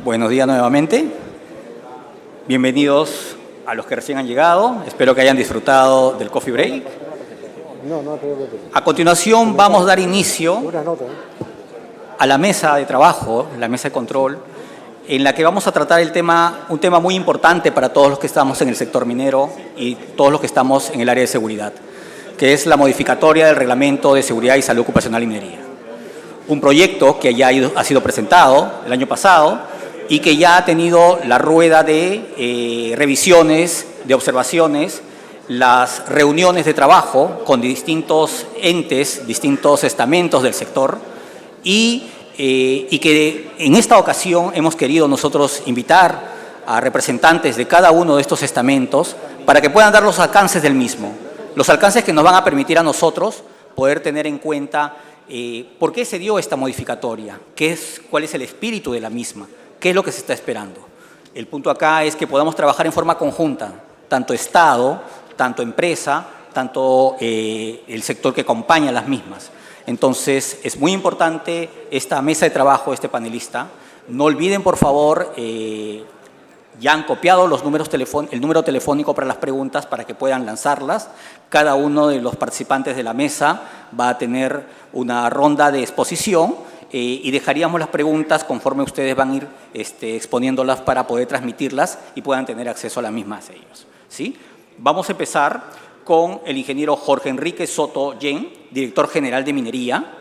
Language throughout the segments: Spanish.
Buenos días nuevamente. Bienvenidos a los que recién han llegado. Espero que hayan disfrutado del coffee break. A continuación vamos a dar inicio a la mesa de trabajo, la mesa de control, en la que vamos a tratar un tema muy importante para todos los que estamos en el sector minero y todos los que estamos en el área de seguridad, que es la modificatoria del Reglamento de Seguridad y Salud Ocupacional y Minería. Un proyecto que ya ha sido presentado el año pasado y que ya ha tenido la rueda de revisiones, de observaciones, las reuniones de trabajo con distintos entes, distintos estamentos del sector y que en esta ocasión hemos querido nosotros invitar a representantes de cada uno de estos estamentos para que puedan dar los alcances del mismo, los alcances que nos van a permitir a nosotros poder tener en cuenta por qué se dio esta modificatoria, cuál es el espíritu de la misma, qué es lo que se está esperando. El punto acá es que podamos trabajar en forma conjunta, tanto Estado, tanto empresa, tanto el sector que acompaña a las mismas. Entonces, es muy importante esta mesa de trabajo, este panelista. No olviden, por favor, ya han copiado el número telefónico para las preguntas para que puedan lanzarlas. Cada uno de los participantes de la mesa va a tener una ronda de exposición y dejaríamos las preguntas conforme ustedes van a ir exponiéndolas para poder transmitirlas y puedan tener acceso a las mismas ellos, ¿sí? Vamos a empezar con el ingeniero Jorge Enrique Soto Yen, director general de Minería.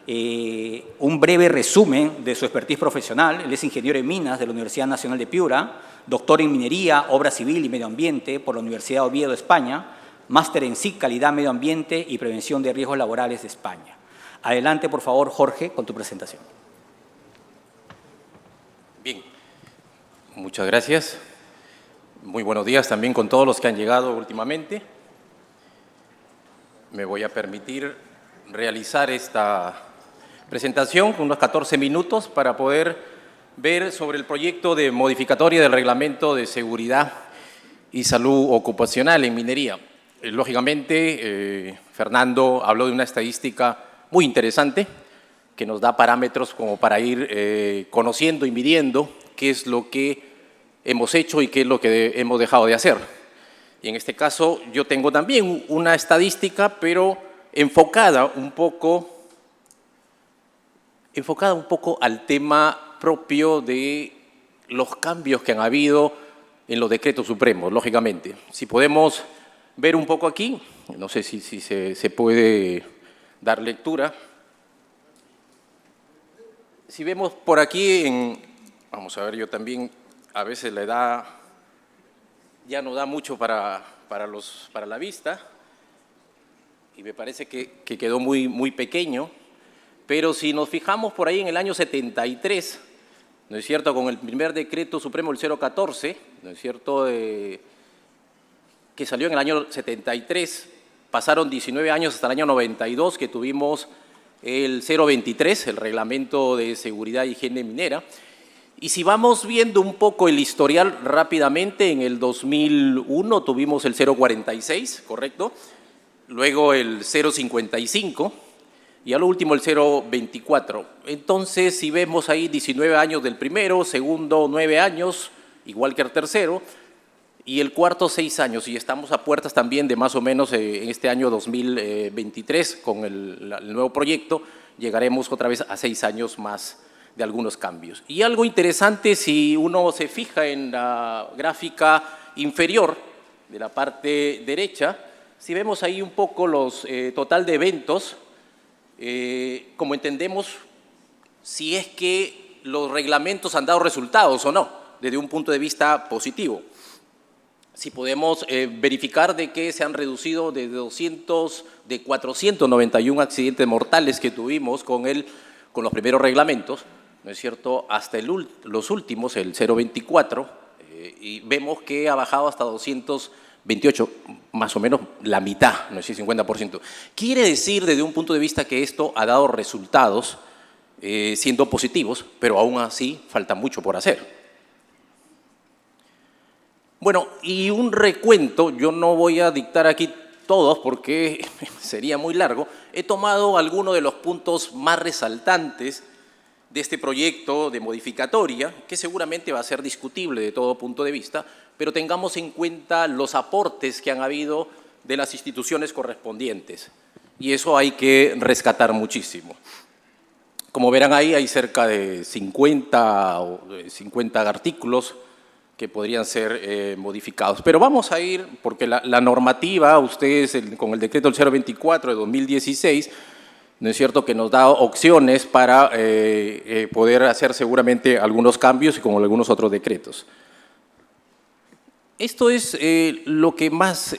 Un breve resumen de su expertise profesional. Él es ingeniero en minas de la Universidad Nacional de Piura, doctor en Minería, Obra Civil y Medio Ambiente por la Universidad de Oviedo, España, máster en SIC, Calidad, Medio Ambiente y Prevención de Riesgos Laborales de España. Adelante, por favor, Jorge, con tu presentación. Bien, muchas gracias. Muy buenos días también con todos los que han llegado últimamente. Me voy a permitir realizar esta presentación con unos 14 minutos para poder ver sobre el proyecto de modificatoria del Reglamento de Seguridad y Salud Ocupacional en Minería. Lógicamente, Fernando habló de una estadística muy interesante que nos da parámetros como para ir conociendo y midiendo qué es lo que hemos hecho y qué es lo que hemos dejado de hacer. Y en este caso yo tengo también una estadística, pero enfocada un poco al tema propio de los cambios que han habido en los decretos supremos, lógicamente. Si podemos ver un poco aquí, no sé si se puede dar lectura. Si vemos por aquí, vamos a ver, yo también a veces la edad ya no da mucho para la vista y me parece que quedó muy pequeño, pero si nos fijamos por ahí en el año 73, ¿no es cierto?, con el primer decreto supremo, el 014, ¿no es cierto?, que salió en el año 73, pasaron 19 años hasta el año 92 que tuvimos el 023, el Reglamento de Seguridad y Higiene Minera. Y si vamos viendo un poco el historial rápidamente, en el 2001 tuvimos el 046, ¿correcto? Luego el 055 y a lo último el 024. Entonces, si vemos ahí 19 años del primero, segundo 9 años, igual que el tercero, y el cuarto 6 años, y estamos a puertas también de más o menos en este año 2023, con el nuevo proyecto, llegaremos otra vez a 6 años más de algunos cambios. Y algo interesante, si uno se fija en la gráfica inferior de la parte derecha, si vemos ahí un poco los total de eventos, como entendemos, si es que los reglamentos han dado resultados o no, desde un punto de vista positivo. Si podemos verificar de que se han reducido de 491 accidentes mortales que tuvimos con los primeros reglamentos, ¿no es cierto?, hasta los últimos, el 024, y vemos que ha bajado hasta 228, más o menos la mitad, no sé si 50%. Quiere decir, desde un punto de vista, que esto ha dado resultados siendo positivos, pero aún así falta mucho por hacer. Bueno, y un recuento, yo no voy a dictar aquí todos porque sería muy largo. He tomado algunos de los puntos más resaltantes de este proyecto de modificatoria, que seguramente va a ser discutible de todo punto de vista, pero tengamos en cuenta los aportes que han habido de las instituciones correspondientes. Y eso hay que rescatar muchísimo. Como verán ahí, hay cerca de 50 artículos que podrían ser modificados. Pero vamos a ir, porque la normativa, ustedes con el decreto 024 de 2016, ¿no es cierto?, que nos da opciones para poder hacer seguramente algunos cambios y como algunos otros decretos. Esto es lo que más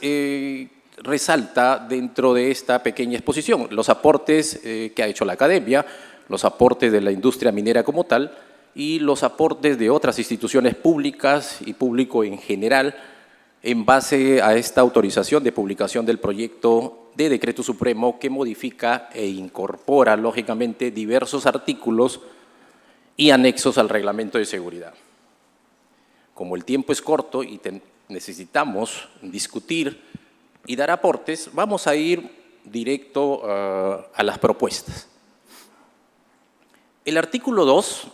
resalta dentro de esta pequeña exposición, los aportes que ha hecho la academia, los aportes de la industria minera como tal y los aportes de otras instituciones públicas y público en general en base a esta autorización de publicación del proyecto de decreto supremo que modifica e incorpora, lógicamente, diversos artículos y anexos al reglamento de seguridad. Como el tiempo es corto y necesitamos discutir y dar aportes, vamos a ir directo a las propuestas. El artículo 2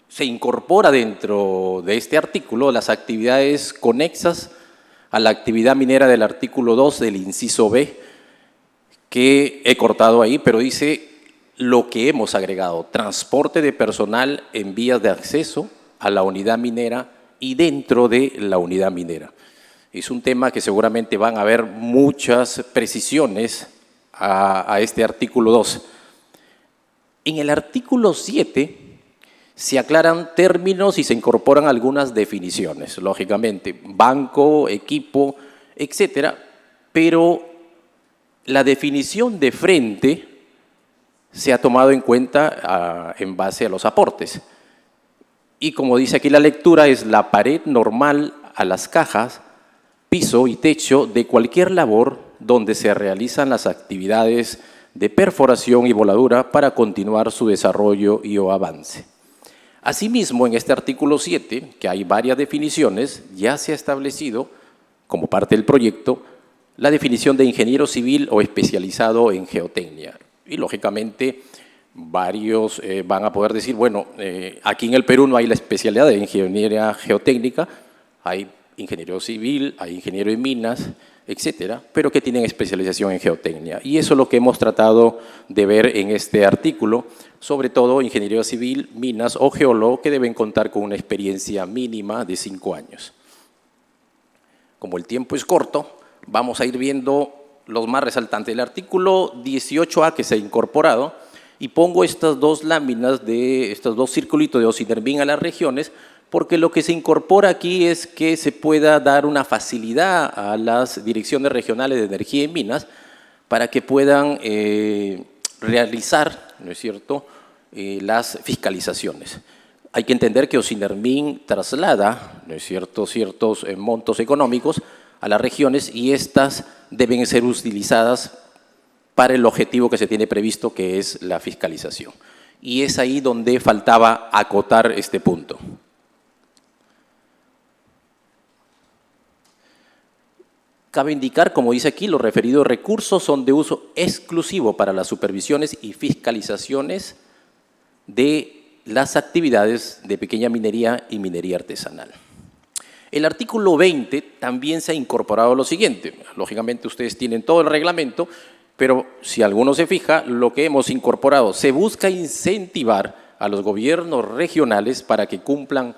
se incorpora dentro de este artículo las actividades conexas a la actividad minera del artículo 2 del inciso B, que he cortado ahí, pero dice lo que hemos agregado: transporte de personal en vías de acceso a la unidad minera y dentro de la unidad minera. Es un tema que seguramente van a haber muchas precisiones a este artículo 2. En el artículo 7 se aclaran términos y se incorporan algunas definiciones, lógicamente, banco, equipo, etcétera, pero la definición de frente se ha tomado en cuenta en base a los aportes. Y como dice aquí la lectura, es la pared normal a las cajas, piso y techo de cualquier labor donde se realizan las actividades de perforación y voladura para continuar su desarrollo y o avance. Asimismo, en este artículo 7, que hay varias definiciones, ya se ha establecido, como parte del proyecto, la definición de ingeniero civil o especializado en geotecnia. Y, lógicamente, varios van a poder decir, bueno, aquí en el Perú no hay la especialidad de ingeniería geotécnica, hay ingeniero civil, hay ingeniero en minas, etcétera, pero que tienen especialización en geotecnia. Y eso es lo que hemos tratado de ver en este artículo, sobre todo ingeniería civil, minas o geólogo, que deben contar con una experiencia mínima de 5 años. Como el tiempo es corto, vamos a ir viendo los más resaltantes. El artículo 18A que se ha incorporado, y pongo estas dos láminas, estos dos circulitos de Ocinermin a las regiones, porque lo que se incorpora aquí es que se pueda dar una facilidad a las direcciones regionales de energía y minas para que puedan realizar, ¿no es cierto?, las fiscalizaciones. Hay que entender que Ocinermin traslada, ¿no es cierto?, ciertos montos económicos a las regiones y estas deben ser utilizadas para el objetivo que se tiene previsto, que es la fiscalización. Y es ahí donde faltaba acotar este punto. Cabe indicar, como dice aquí, los referidos recursos son de uso exclusivo para las supervisiones y fiscalizaciones de las actividades de pequeña minería y minería artesanal. El artículo 20 también se ha incorporado lo siguiente. Lógicamente ustedes tienen todo el reglamento, pero si alguno se fija, lo que hemos incorporado, se busca incentivar a los gobiernos regionales para que cumplan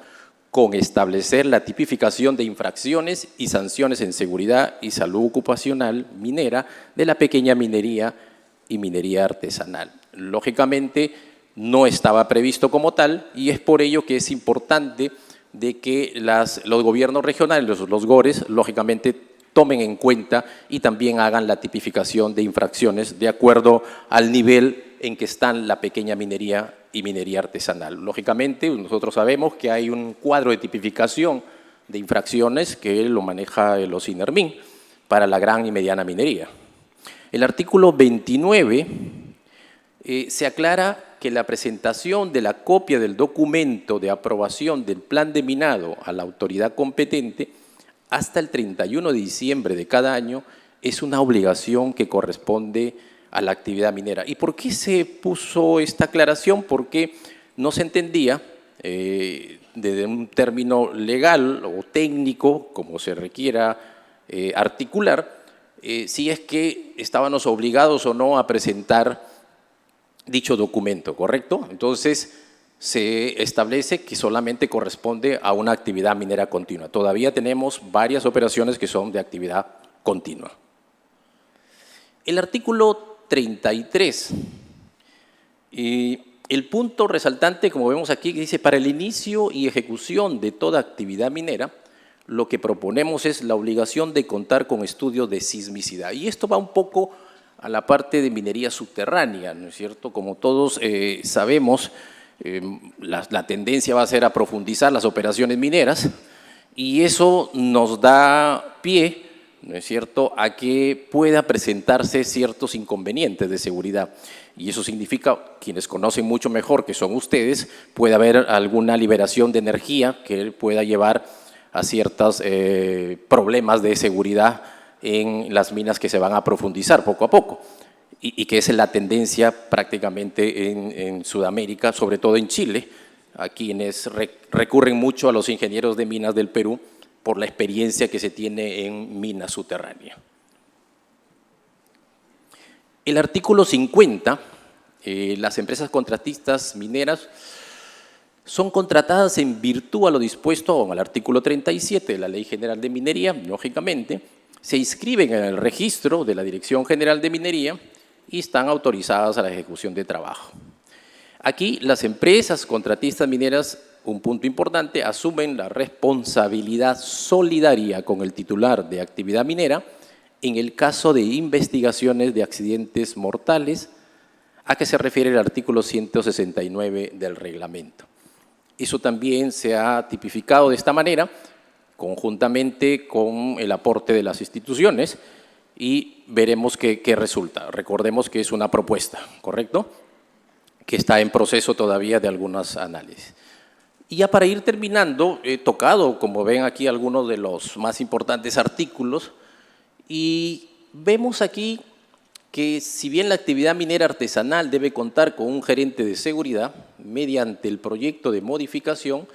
con establecer la tipificación de infracciones y sanciones en seguridad y salud ocupacional minera de la pequeña minería y minería artesanal. Lógicamente, no estaba previsto como tal y es por ello que es importante de que los gobiernos regionales, los GORES, lógicamente tomen en cuenta y también hagan la tipificación de infracciones de acuerdo al nivel en que están la pequeña minería y minería artesanal. Lógicamente, nosotros sabemos que hay un cuadro de tipificación de infracciones que lo maneja el Ocinermin para la gran y mediana minería. El artículo 29 se aclara que la presentación de la copia del documento de aprobación del plan de minado a la autoridad competente hasta el 31 de diciembre de cada año es una obligación que corresponde a la actividad minera. ¿Y por qué se puso esta aclaración? Porque no se entendía desde un término legal o técnico, como se requiera articular, si es que estábamos obligados o no a presentar dicho documento, ¿correcto? Entonces, se establece que solamente corresponde a una actividad minera continua. Todavía tenemos varias operaciones que son de actividad continua. El artículo 33, el punto resaltante, como vemos aquí, que dice, para el inicio y ejecución de toda actividad minera, lo que proponemos es la obligación de contar con estudios de sismicidad. Y esto va un poco a la parte de minería subterránea, ¿no es cierto? Como todos sabemos, la tendencia va a ser a profundizar las operaciones mineras y eso nos da pie, ¿no es cierto?, a que pueda presentarse ciertos inconvenientes de seguridad. Y eso significa, quienes conocen mucho mejor, que son ustedes, puede haber alguna liberación de energía que pueda llevar a ciertos problemas de seguridad en las minas que se van a profundizar poco a poco. Y que esa es la tendencia prácticamente en Sudamérica, sobre todo en Chile, a quienes recurren mucho a los ingenieros de minas del Perú por la experiencia que se tiene en minas subterráneas. El artículo 50, las empresas contratistas mineras son contratadas en virtud a lo dispuesto en el artículo 37 de la Ley General de Minería, lógicamente, se inscriben en el registro de la Dirección General de Minería y están autorizadas a la ejecución de trabajo. Aquí las empresas contratistas mineras, un punto importante, asumen la responsabilidad solidaria con el titular de actividad minera en el caso de investigaciones de accidentes mortales, a que se refiere el artículo 169 del reglamento. Eso también se ha tipificado de esta manera, conjuntamente con el aporte de las instituciones, y veremos qué resulta. Recordemos que es una propuesta, ¿correcto?, que está en proceso todavía de algunos análisis. Y ya para ir terminando, he tocado, como ven aquí, algunos de los más importantes artículos, y vemos aquí que si bien la actividad minera artesanal debe contar con un gerente de seguridad, mediante el proyecto de modificación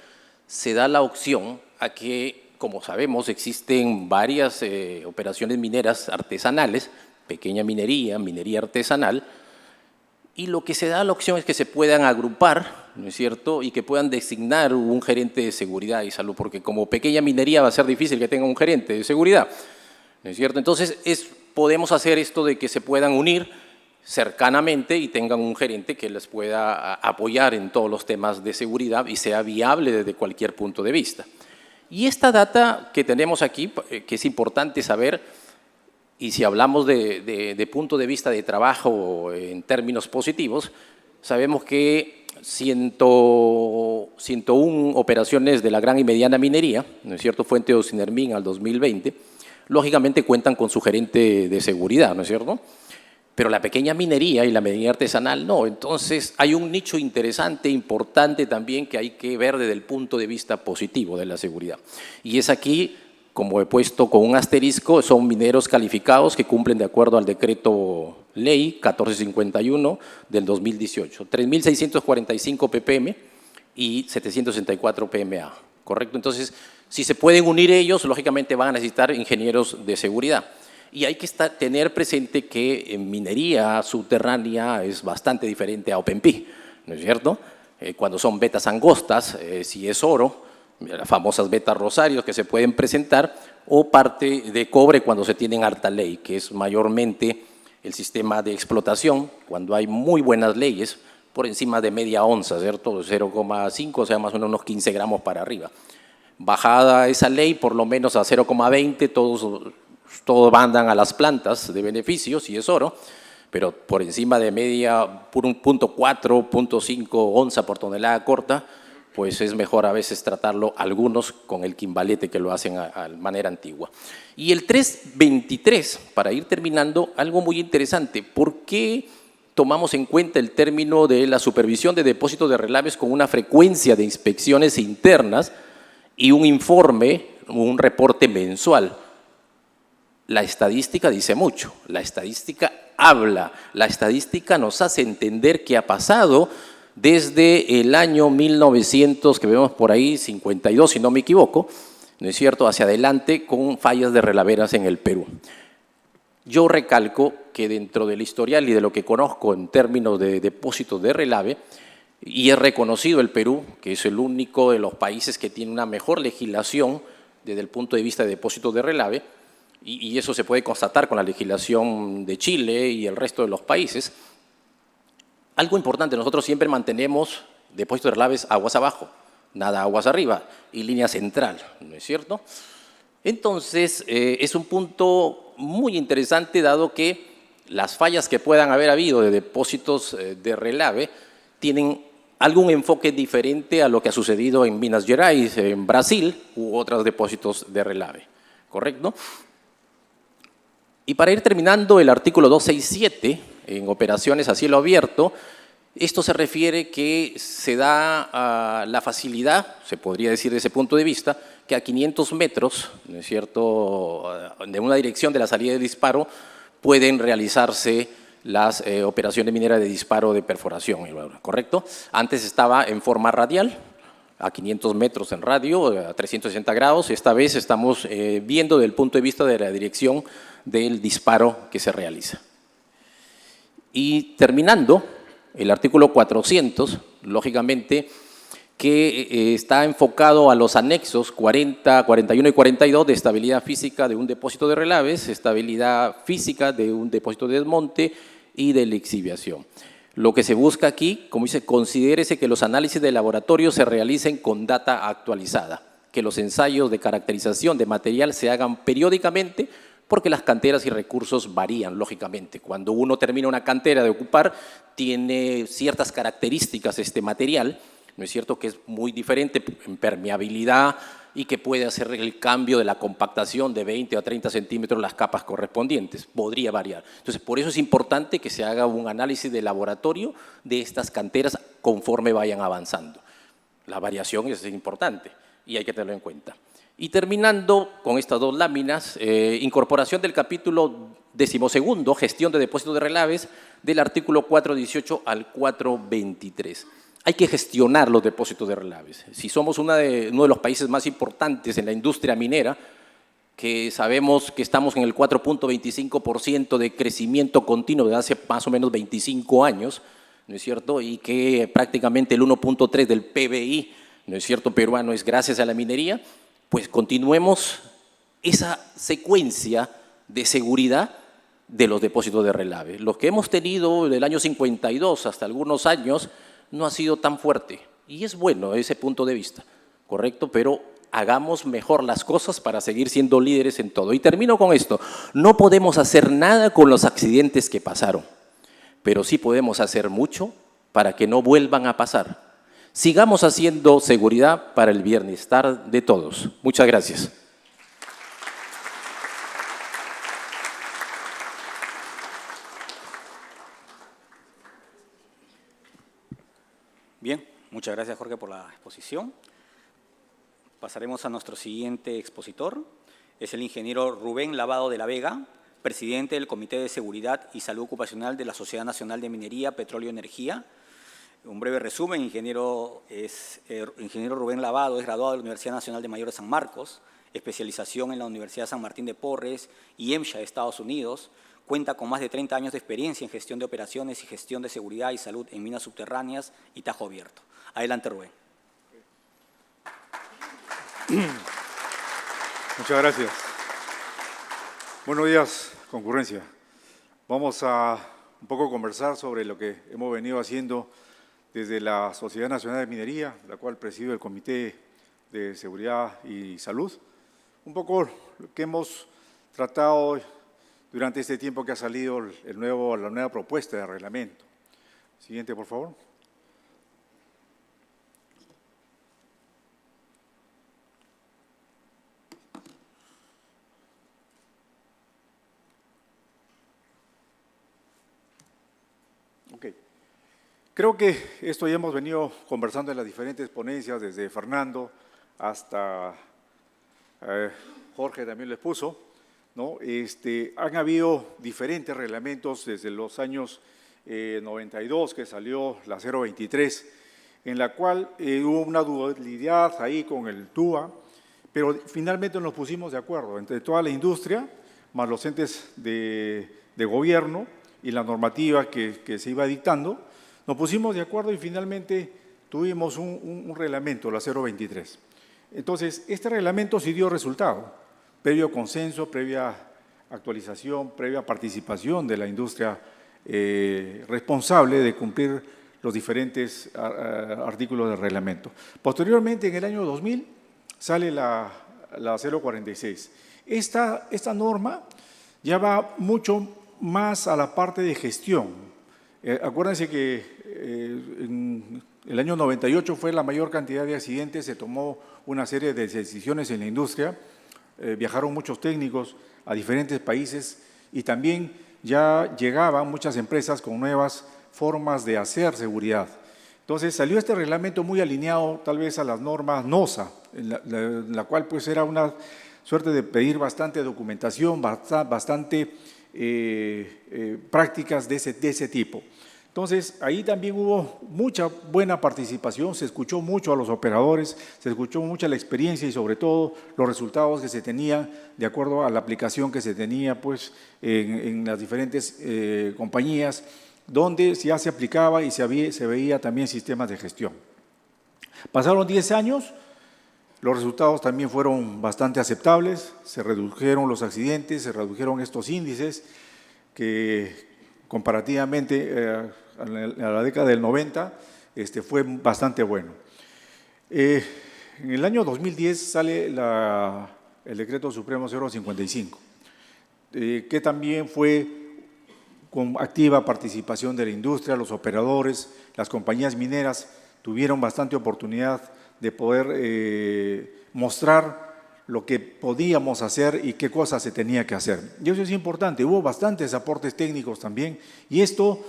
se da la opción a que, como sabemos, existen varias operaciones mineras artesanales, pequeña minería, minería artesanal, y lo que se da la opción es que se puedan agrupar, ¿no es cierto?, y que puedan designar un gerente de seguridad y salud, porque como pequeña minería va a ser difícil que tenga un gerente de seguridad, ¿no es cierto? Entonces, podemos hacer esto de que se puedan unir cercanamente y tengan un gerente que les pueda apoyar en todos los temas de seguridad y sea viable desde cualquier punto de vista. Y esta data que tenemos aquí, que es importante saber, y si hablamos de punto de vista de trabajo en términos positivos, sabemos que 101 operaciones de la gran y mediana minería, ¿no es cierto?, fuente de Ocinermin al 2020, lógicamente cuentan con su gerente de seguridad, ¿no es cierto?, pero la pequeña minería y la minería artesanal no. Entonces hay un nicho interesante, importante también, que hay que ver desde el punto de vista positivo de la seguridad. Y es aquí, como he puesto con un asterisco, son mineros calificados que cumplen de acuerdo al decreto ley 1451 del 2018, 3.645 ppm y 764 pma, ¿correcto? Entonces, si se pueden unir ellos, lógicamente van a necesitar ingenieros de seguridad. Y hay que tener presente que en minería subterránea es bastante diferente a open pit, ¿no es cierto? Cuando son vetas angostas, si es oro, las famosas vetas rosarios que se pueden presentar, o parte de cobre cuando se tienen alta ley, que es mayormente el sistema de explotación, cuando hay muy buenas leyes, por encima de media onza, ¿cierto? 0,5, o sea, más o menos unos 15 gramos para arriba. Bajada esa ley, por lo menos a 0,20, todos mandan a las plantas de beneficios, si es oro, pero por encima de media, por un 0.4, 0.5 onza por tonelada corta, pues es mejor a veces tratarlo, algunos con el quimbalete que lo hacen a manera antigua. Y el 323, para ir terminando, algo muy interesante, ¿por qué tomamos en cuenta el término de la supervisión de depósitos de relaves con una frecuencia de inspecciones internas y un informe, un reporte mensual? La estadística dice mucho. La estadística habla, la estadística nos hace entender qué ha pasado desde el año 1900, que vemos por ahí, 52, si no me equivoco, ¿no es cierto?, hacia adelante con fallas de relaveras en el Perú. Yo recalco que dentro del historial y de lo que conozco en términos de depósitos de relave, y es reconocido el Perú, que es el único de los países que tiene una mejor legislación desde el punto de vista de depósitos de relave, y eso se puede constatar con la legislación de Chile y el resto de los países. Algo importante, nosotros siempre mantenemos depósitos de relaves aguas abajo, nada aguas arriba, y línea central, ¿no es cierto? Entonces, es un punto muy interesante, dado que las fallas que puedan haber habido de depósitos de relave tienen algún enfoque diferente a lo que ha sucedido en Minas Gerais, en Brasil, u otros depósitos de relave, ¿correcto? Y para ir terminando, el artículo 267, en operaciones a cielo abierto, esto se refiere que se da la facilidad, se podría decir desde ese punto de vista, que a 500 metros, ¿no es cierto?, de una dirección de la salida de disparo, pueden realizarse las operaciones mineras de disparo de perforación, ¿correcto? Antes estaba en forma radial, a 500 metros en radio, a 360 grados. Esta vez estamos viendo desde el punto de vista de la dirección del disparo que se realiza. Y terminando, el artículo 400, lógicamente, que está enfocado a los anexos 40, 41 y 42 de estabilidad física de un depósito de relaves, estabilidad física de un depósito de desmonte y de lixiviación. Lo que se busca aquí, como dice, considérese que los análisis de laboratorio se realicen con data actualizada, que los ensayos de caracterización de material se hagan periódicamente, porque las canteras y recursos varían, lógicamente. Cuando uno termina una cantera de ocupar, tiene ciertas características este material, ¿no es cierto?, que es muy diferente en permeabilidad y que puede hacer el cambio de la compactación de 20 a 30 centímetros las capas correspondientes. Podría variar. Entonces, por eso es importante que se haga un análisis de laboratorio de estas canteras conforme vayan avanzando. La variación es importante y hay que tenerlo en cuenta. Y terminando con estas dos láminas, incorporación del capítulo 12º, gestión de depósitos de relaves, del artículo 418 al 423. Hay que gestionar los depósitos de relaves. Si somos uno de los países más importantes en la industria minera, que sabemos que estamos en el 4.25% de crecimiento continuo de hace más o menos 25 años, ¿no es cierto?, y que prácticamente el 1.3 del PBI, ¿no es cierto?, peruano es gracias a la minería, pues continuemos esa secuencia de seguridad de los depósitos de relave. Lo que hemos tenido del año 52 hasta algunos años no ha sido tan fuerte, y es bueno ese punto de vista, ¿correcto? Pero hagamos mejor las cosas para seguir siendo líderes en todo. Y termino con esto: no podemos hacer nada con los accidentes que pasaron, pero sí podemos hacer mucho para que no vuelvan a pasar. Sigamos haciendo seguridad para el bienestar de todos. Muchas gracias. Bien, muchas gracias, Jorge, por la exposición. Pasaremos a nuestro siguiente expositor. Es el ingeniero Rubén Lavado de la Vega, presidente del Comité de Seguridad y Salud Ocupacional de la Sociedad Nacional de Minería, Petróleo y Energía. Un breve resumen: ingeniero Rubén Lavado es graduado de la Universidad Nacional de Mayor de San Marcos, especialización en la Universidad San Martín de Porres y EMSHA de Estados Unidos. Cuenta con más de 30 años de experiencia en gestión de operaciones y gestión de seguridad y salud en minas subterráneas y tajo abierto. Adelante, Rubén. Muchas gracias. Buenos días, concurrencia. Vamos a un poco conversar sobre lo que hemos venido haciendo desde la Sociedad Nacional de Minería, la cual presido el Comité de Seguridad y Salud. Un poco lo que hemos tratado durante este tiempo que ha salido la nueva propuesta de reglamento. Siguiente, por favor. Ok. Creo que esto ya hemos venido conversando en las diferentes ponencias, desde Fernando hasta Jorge también lo expuso, ¿no? Han habido diferentes reglamentos desde los años 92, que salió la 023, en la cual hubo una dualidad ahí con el TUA, pero finalmente nos pusimos de acuerdo entre toda la industria, más los entes de gobierno y la normativa que se iba dictando, nos pusimos de acuerdo y finalmente tuvimos un reglamento, la 023. Entonces, este reglamento sí dio resultado, previo consenso, previa actualización, previa participación de la industria responsable de cumplir los diferentes artículos del reglamento. Posteriormente, en el año 2000, sale la 046. Esta norma ya va mucho más a la parte de gestión. Acuérdense que en el año 98 fue la mayor cantidad de accidentes, se tomó una serie de decisiones en la industria, viajaron muchos técnicos a diferentes países y también ya llegaban muchas empresas con nuevas formas de hacer seguridad. Entonces salió este reglamento muy alineado tal vez a las normas NOSA, en la cual pues era una suerte de pedir bastante documentación, bastante prácticas de ese tipo. Entonces, ahí también hubo mucha buena participación, se escuchó mucho a los operadores, se escuchó mucha la experiencia y sobre todo los resultados que se tenían de acuerdo a la aplicación que se tenía pues, en las diferentes compañías, donde ya se aplicaba y se veía también sistemas de gestión. Pasaron 10 años, los resultados también fueron bastante aceptables, se redujeron los accidentes, se redujeron estos índices que comparativamente a la década del 90 fue bastante bueno. En el año 2010 sale el Decreto Supremo 055, que también fue con activa participación de la industria, los operadores, las compañías mineras tuvieron bastante oportunidad de poder mostrar lo que podíamos hacer y qué cosas se tenía que hacer. Y eso es importante, hubo bastantes aportes técnicos también y esto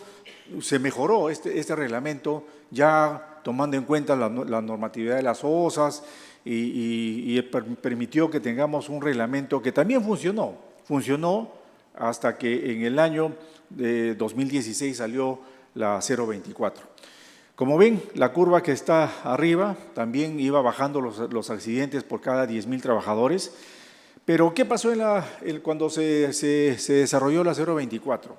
se mejoró, este reglamento, ya tomando en cuenta la normatividad de las OSAs y permitió que tengamos un reglamento que también funcionó hasta que en el año de 2016 salió la 024. Como ven, la curva que está arriba también iba bajando los accidentes por cada 10.000 trabajadores, pero ¿qué pasó cuando se desarrolló la 024?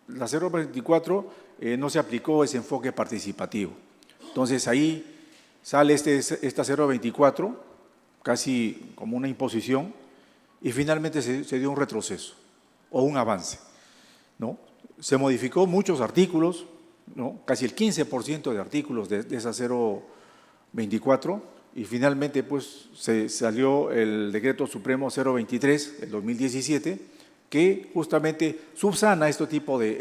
La 024 no se aplicó ese enfoque participativo. Entonces ahí sale esta 024, casi como una imposición, y finalmente se dio un retroceso o un avance, ¿no? Se modificó muchos artículos, ¿no? Casi el 15% de artículos de esa 024 y finalmente pues se salió el Decreto Supremo 023 del 2017 que justamente subsana este tipo de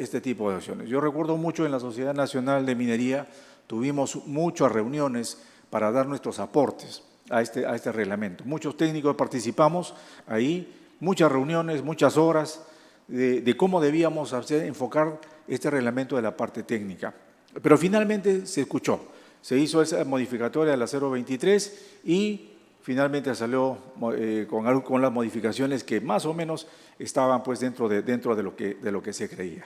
acciones. Yo recuerdo mucho en la Sociedad Nacional de Minería tuvimos muchas reuniones para dar nuestros aportes a este reglamento. Muchos técnicos participamos ahí, muchas reuniones, muchas horas de cómo debíamos enfocar este reglamento de la parte técnica. Pero finalmente se escuchó, se hizo esa modificatoria de la 023 y finalmente salió con las modificaciones que más o menos estaban pues dentro de lo que se creía.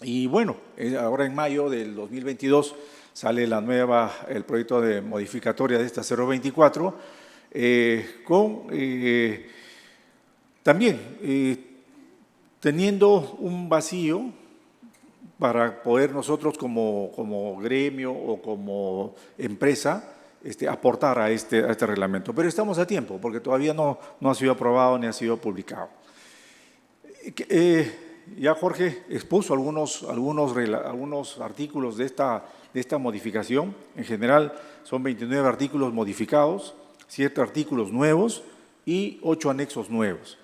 Y bueno, ahora en mayo del 2022 sale el proyecto de modificatoria de esta 024 también teniendo un vacío para poder nosotros como gremio o como empresa aportar a este reglamento. Pero estamos a tiempo porque todavía no ha sido aprobado ni ha sido publicado. Ya Jorge expuso algunos artículos de esta modificación. En general son 29 artículos modificados, 7 artículos nuevos y 8 anexos nuevos.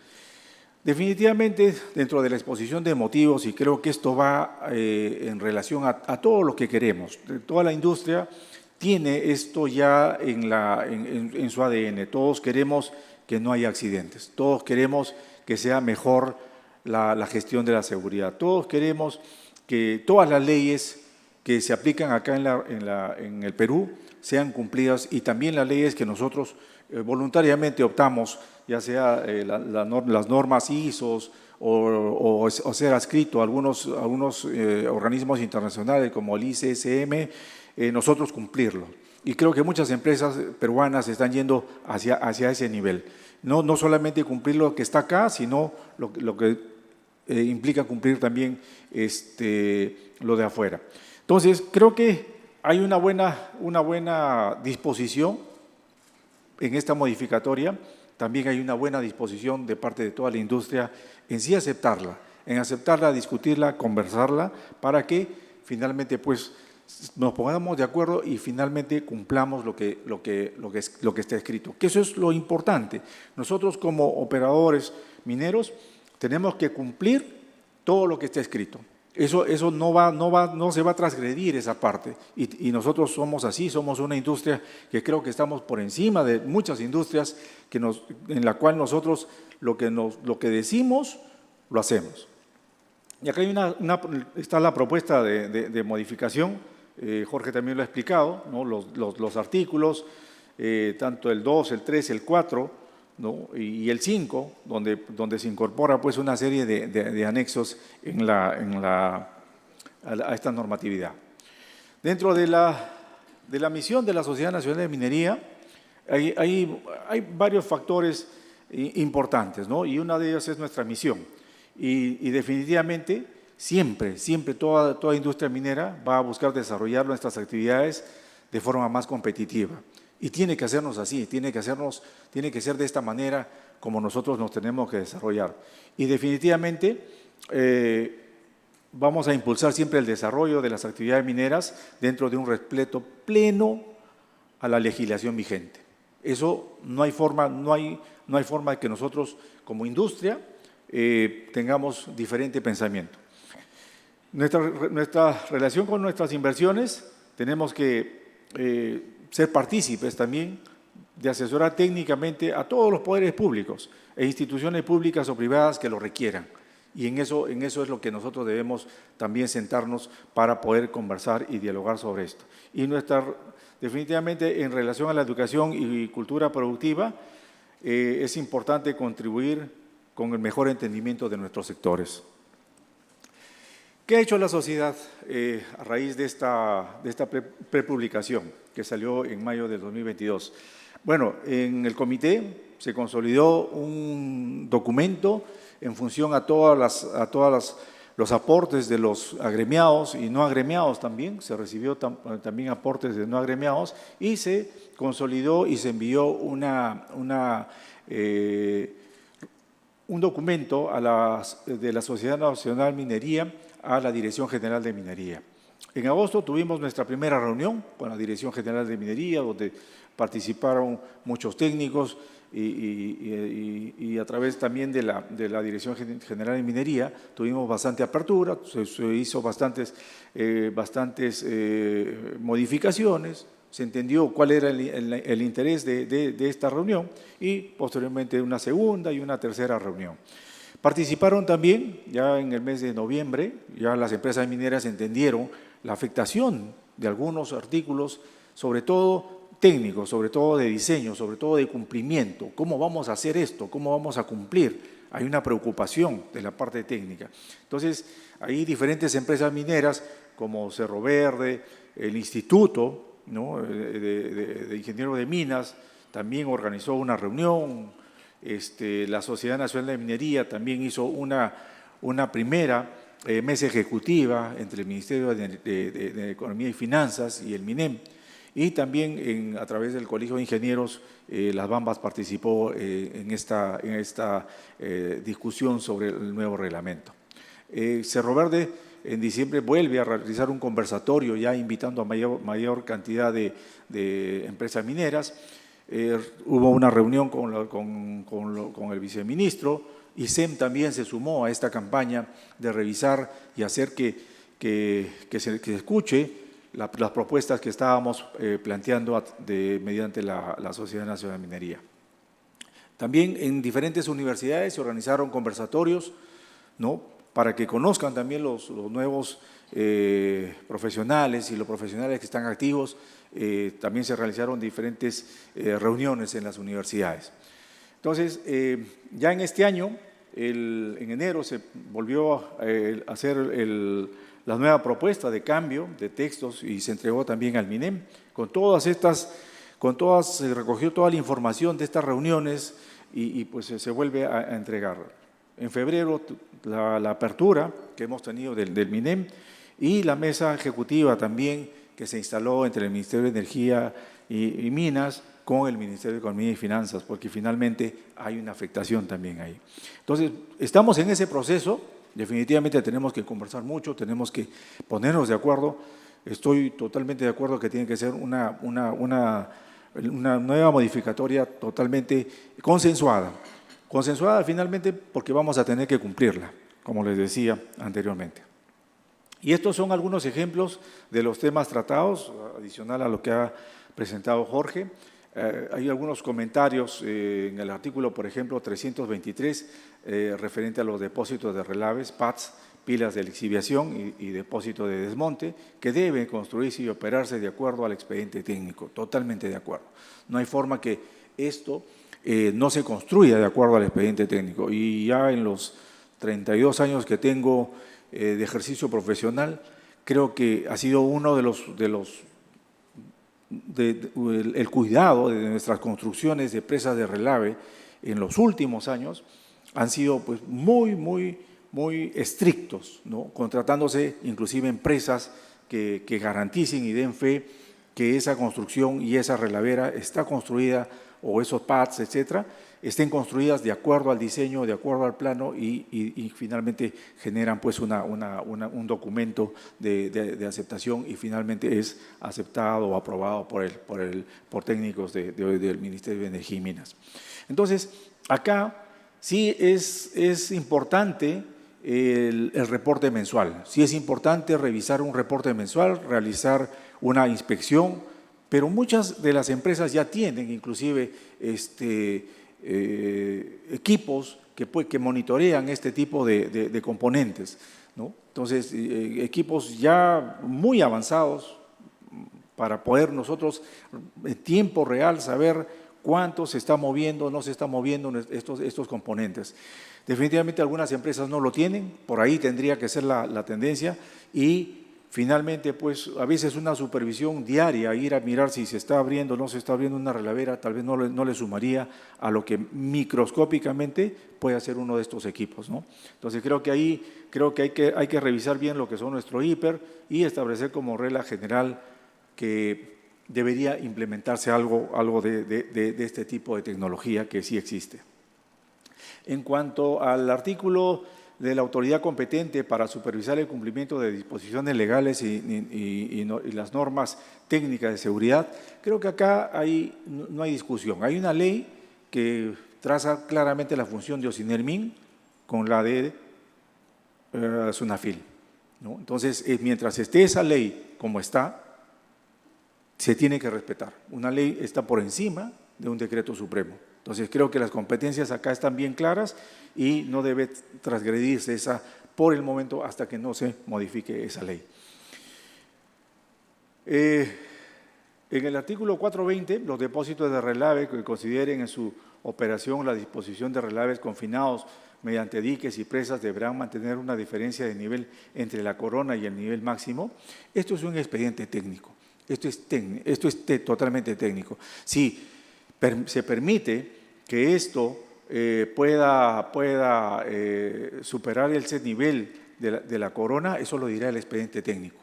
Definitivamente, dentro de la exposición de motivos, y creo que esto va en relación a todo lo que queremos, toda la industria tiene esto ya en su ADN. Todos queremos que no haya accidentes, todos queremos que sea mejor la gestión de la seguridad, todos queremos que todas las leyes que se aplican acá en el Perú sean cumplidas y también las leyes que nosotros voluntariamente optamos, ya sea las normas ISO o ser adscrito a algunos organismos internacionales como el ICSM, nosotros cumplirlo. Y creo que muchas empresas peruanas están yendo hacia ese nivel. No solamente cumplir lo que está acá, sino lo que implica cumplir también lo de afuera. Entonces, creo que hay una buena disposición en esta modificatoria. También hay una buena disposición de parte de toda la industria en sí aceptarla, discutirla, conversarla, para que finalmente pues nos pongamos de acuerdo y finalmente cumplamos lo que está escrito. Que eso es lo importante. Nosotros como operadores mineros tenemos que cumplir todo lo que está escrito. Eso no se va a transgredir esa parte. Y nosotros somos así, somos una industria que creo que estamos por encima de muchas industrias en la cual nosotros lo que decimos, lo hacemos. Y acá está la propuesta de modificación, Jorge también lo ha explicado, ¿no? Los artículos, tanto el 2, el 3, el 4, ¿no? y el 5, donde se incorpora pues una serie de anexos a esta normatividad. Dentro de la misión de la Sociedad Nacional de Minería hay varios factores importantes, ¿no? Y una de ellas es nuestra misión. Y definitivamente siempre toda industria minera va a buscar desarrollar nuestras actividades de forma más competitiva. Y tiene que hacernos así, tiene que ser de esta manera como nosotros nos tenemos que desarrollar. Y definitivamente vamos a impulsar siempre el desarrollo de las actividades mineras dentro de un respeto pleno a la legislación vigente. Eso no hay forma de que nosotros como industria tengamos diferente pensamiento. Nuestra relación con nuestras inversiones tenemos que ser partícipes también de asesorar técnicamente a todos los poderes públicos e instituciones públicas o privadas que lo requieran. Y en eso es lo que nosotros debemos también sentarnos para poder conversar y dialogar sobre esto. Y definitivamente en relación a la educación y cultura productiva, es importante contribuir con el mejor entendimiento de nuestros sectores. ¿Qué ha hecho la sociedad a raíz de esta prepublicación que salió en mayo del 2022? Bueno, en el comité se consolidó un documento en función a todos los aportes de los agremiados y no agremiados también. Se recibió también aportes de no agremiados y se consolidó y se envió un documento de la Sociedad Nacional Minería a la Dirección General de Minería. En agosto tuvimos nuestra primera reunión con la Dirección General de Minería, donde participaron muchos técnicos y a través también de la Dirección General de Minería tuvimos bastante apertura, se hizo bastantes modificaciones, se entendió cuál era el interés de esta reunión y posteriormente una segunda y una tercera reunión. Participaron también, ya en el mes de noviembre, ya las empresas mineras entendieron la afectación de algunos artículos, sobre todo técnicos, sobre todo de diseño, sobre todo de cumplimiento. ¿Cómo vamos a hacer esto? ¿Cómo vamos a cumplir? Hay una preocupación de la parte técnica. Entonces, hay diferentes empresas mineras como Cerro Verde, el Instituto, ¿no? de Ingenieros de Minas, también organizó una reunión. La Sociedad Nacional de Minería también hizo una primera mesa ejecutiva entre el Ministerio de Economía y Finanzas y el MINEM. Y también a través del Colegio de Ingenieros, Las Bambas participó en esta discusión sobre el nuevo reglamento. Cerro Verde en diciembre vuelve a realizar un conversatorio ya invitando a mayor cantidad de empresas mineras. Hubo una reunión con el viceministro y SEM también se sumó a esta campaña de revisar y hacer que se escuche las propuestas que estábamos planteando mediante la Sociedad Nacional de Minería. También en diferentes universidades se organizaron conversatorios, ¿no? para que conozcan también los nuevos profesionales y los profesionales que están activos. También se realizaron diferentes reuniones en las universidades. Entonces, ya en este año, en enero, se volvió a hacer la nueva propuesta de cambio de textos y se entregó también al MINEM. Se recogió toda la información de estas reuniones y pues se vuelve a entregar. En febrero, la apertura que hemos tenido del MINEM y la mesa ejecutiva también que se instaló entre el Ministerio de Energía y Minas con el Ministerio de Economía y Finanzas, porque finalmente hay una afectación también ahí. Entonces, estamos en ese proceso, definitivamente tenemos que conversar mucho, tenemos que ponernos de acuerdo. Estoy totalmente de acuerdo que tiene que ser una nueva modificatoria totalmente consensuada. Consensuada finalmente porque vamos a tener que cumplirla, como les decía anteriormente. Y estos son algunos ejemplos de los temas tratados, adicional a lo que ha presentado Jorge. Hay algunos comentarios en el artículo, por ejemplo, 323, referente a los depósitos de relaves, PADs, pilas de lixiviación y depósito de desmonte, que deben construirse y operarse de acuerdo al expediente técnico, totalmente de acuerdo. No hay forma que esto no se construya de acuerdo al expediente técnico. Y ya en los 32 años que tengo de ejercicio profesional, creo que ha sido uno el cuidado de nuestras construcciones de presas de relave en los últimos años han sido pues muy estrictos, ¿no? Contratándose inclusive empresas que garanticen y den fe que esa construcción y esa relavera está construida, o esos pads, etcétera, estén construidas de acuerdo al diseño, de acuerdo al plano y finalmente generan pues un documento de aceptación y finalmente es aceptado o aprobado por técnicos del Ministerio de Energía y Minas. Entonces, acá sí es importante el reporte mensual, sí es importante revisar un reporte mensual, realizar una inspección, pero muchas de las empresas ya tienen inclusive equipos que monitorean este tipo de componentes, ¿no? Entonces, equipos ya muy avanzados para poder nosotros en tiempo real saber cuánto se está moviendo, no se está moviendo estos componentes. Definitivamente algunas empresas no lo tienen, por ahí tendría que ser la tendencia y finalmente, pues, a veces una supervisión diaria, ir a mirar si se está abriendo o no se está abriendo una relavera, tal vez no le sumaría a lo que microscópicamente puede hacer uno de estos equipos, ¿no? Entonces, creo que hay que revisar bien lo que son nuestro hiper y establecer como regla general que debería implementarse algo de este tipo de tecnología que sí existe. En cuanto al artículo de la autoridad competente para supervisar el cumplimiento de disposiciones legales y las normas técnicas de seguridad, creo que acá no hay discusión. Hay una ley que traza claramente la función de Ocinermin con la de Sunafil, ¿no? Entonces, mientras esté esa ley como está, se tiene que respetar. Una ley está por encima de un decreto supremo. Entonces, creo que las competencias acá están bien claras y no debe transgredirse esa por el momento hasta que no se modifique esa ley. En el artículo 420, los depósitos de relave que consideren en su operación la disposición de relaves confinados mediante diques y presas deberán mantener una diferencia de nivel entre la corona y el nivel máximo. Esto es un expediente técnico. Esto es totalmente técnico. Si se permite que esto pueda superar ese nivel de la corona, eso lo dirá el expediente técnico,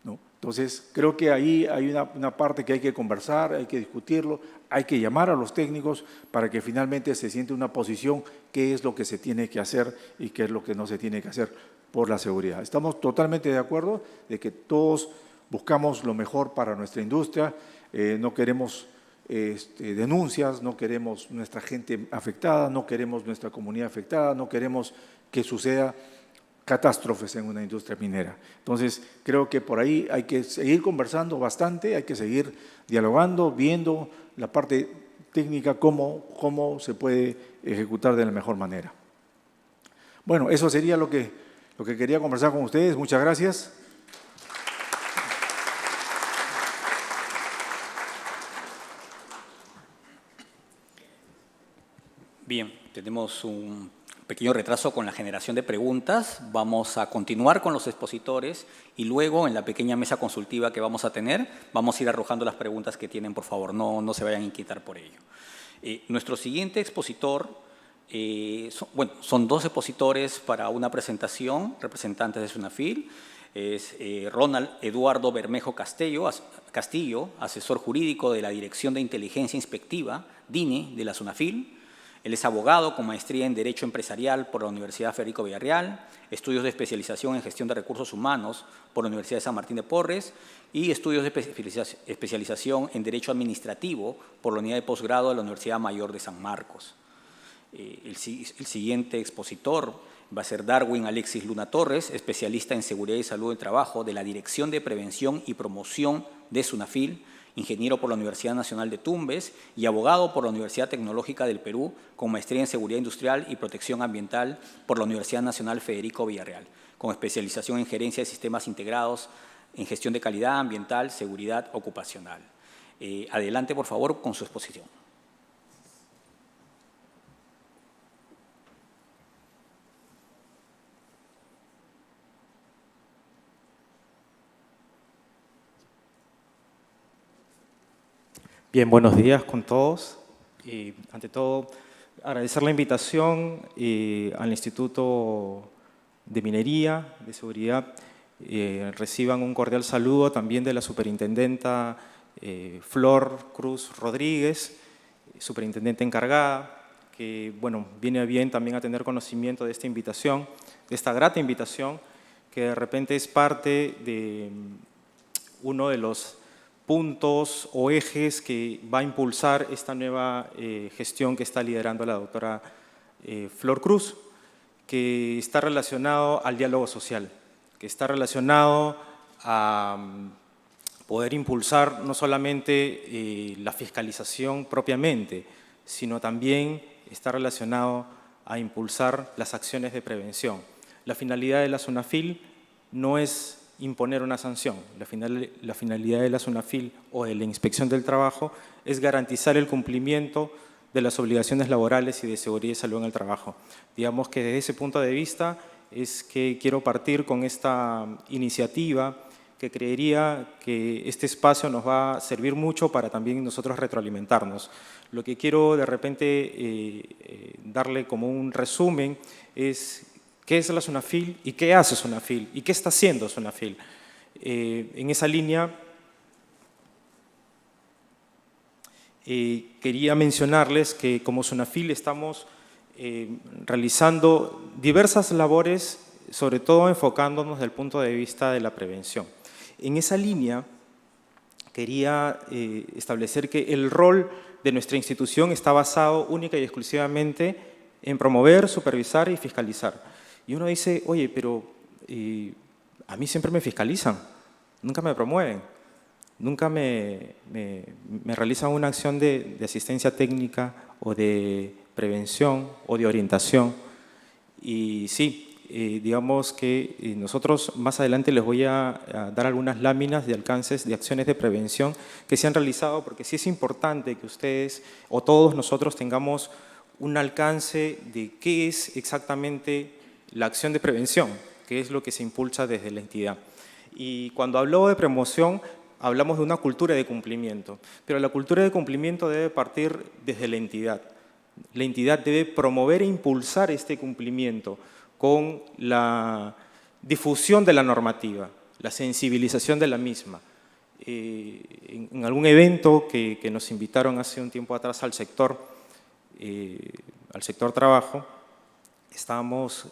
¿no? Entonces, creo que ahí hay una parte que hay que conversar, hay que discutirlo, hay que llamar a los técnicos para que finalmente se siente una posición, qué es lo que se tiene que hacer y qué es lo que no se tiene que hacer por la seguridad. Estamos totalmente de acuerdo de que todos buscamos lo mejor para nuestra industria, no queremos denuncias, no queremos nuestra gente afectada, no queremos nuestra comunidad afectada, no queremos que suceda catástrofes en una industria minera. Entonces, creo que por ahí hay que seguir conversando bastante, hay que seguir dialogando, viendo la parte técnica, cómo se puede ejecutar de la mejor manera. Bueno, eso sería lo que lo que quería conversar con ustedes. Muchas gracias. Bien, tenemos un pequeño retraso con la generación de preguntas. Vamos a continuar con los expositores y luego en la pequeña mesa consultiva que vamos a tener, vamos a ir arrojando las preguntas que tienen, por favor, no se vayan a inquietar por ello. Nuestro siguiente expositor, son dos expositores para una presentación, representantes de SUNAFIL. Es Ronald Eduardo Bermejo Castillo, asesor jurídico de la Dirección de Inteligencia Inspectiva, DINI, de la SUNAFIL. Él es abogado con maestría en Derecho Empresarial por la Universidad Federico Villarreal, estudios de especialización en Gestión de Recursos Humanos por la Universidad de San Martín de Porres y estudios de especialización en Derecho Administrativo por la Unidad de Posgrado de la Universidad Mayor de San Marcos. El siguiente expositor va a ser Darwin Alexis Luna Torres, especialista en Seguridad y Salud del Trabajo de la Dirección de Prevención y Promoción de SUNAFIL, ingeniero por la Universidad Nacional de Tumbes y abogado por la Universidad Tecnológica del Perú, con maestría en Seguridad Industrial y Protección Ambiental por la Universidad Nacional Federico Villarreal, con especialización en Gerencia de Sistemas Integrados en Gestión de Calidad Ambiental, Seguridad Ocupacional. Adelante, por favor, con su exposición. Bien, buenos días con todos. Ante todo, agradecer la invitación al Instituto de Minería, de Seguridad. Reciban un cordial saludo también de la superintendenta Flor Cruz Rodríguez, superintendente encargada, que bueno, viene bien también a tener conocimiento de esta invitación, de esta grata invitación, que de repente es parte de uno de los puntos o ejes que va a impulsar esta nueva gestión que está liderando la doctora Flor Cruz, que está relacionado al diálogo social, que está relacionado a poder impulsar no solamente la fiscalización propiamente, sino también está relacionado a impulsar las acciones de prevención. La finalidad de la SUNAFIL no es imponer una sanción. La finalidad de la SUNAFIL o de la Inspección del Trabajo es garantizar el cumplimiento de las obligaciones laborales y de seguridad y salud en el trabajo. Digamos que desde ese punto de vista es que quiero partir con esta iniciativa que creería que este espacio nos va a servir mucho para también nosotros retroalimentarnos. Lo que quiero de repente darle como un resumen es qué es la SUNAFIL y qué hace SUNAFIL y qué está haciendo SUNAFIL. En esa línea, quería mencionarles que como SUNAFIL estamos realizando diversas labores, sobre todo enfocándonos desde el punto de vista de la prevención. En esa línea, quería establecer que el rol de nuestra institución está basado única y exclusivamente en promover, supervisar y fiscalizar. Y uno dice, oye, pero a mí siempre me fiscalizan, nunca me promueven, nunca me realizan una acción de asistencia técnica o de prevención o de orientación. Y sí, digamos que nosotros más adelante les voy a dar algunas láminas de alcances de acciones de prevención que se han realizado, porque sí es importante que ustedes o todos nosotros tengamos un alcance de qué es exactamente la acción de prevención, que es lo que se impulsa desde la entidad. Y cuando hablo de promoción, hablamos de una cultura de cumplimiento, pero la cultura de cumplimiento debe partir desde la entidad. La entidad debe promover e impulsar este cumplimiento con la difusión de la normativa, la sensibilización de la misma. En algún evento que nos invitaron hace un tiempo atrás al sector trabajo, estábamos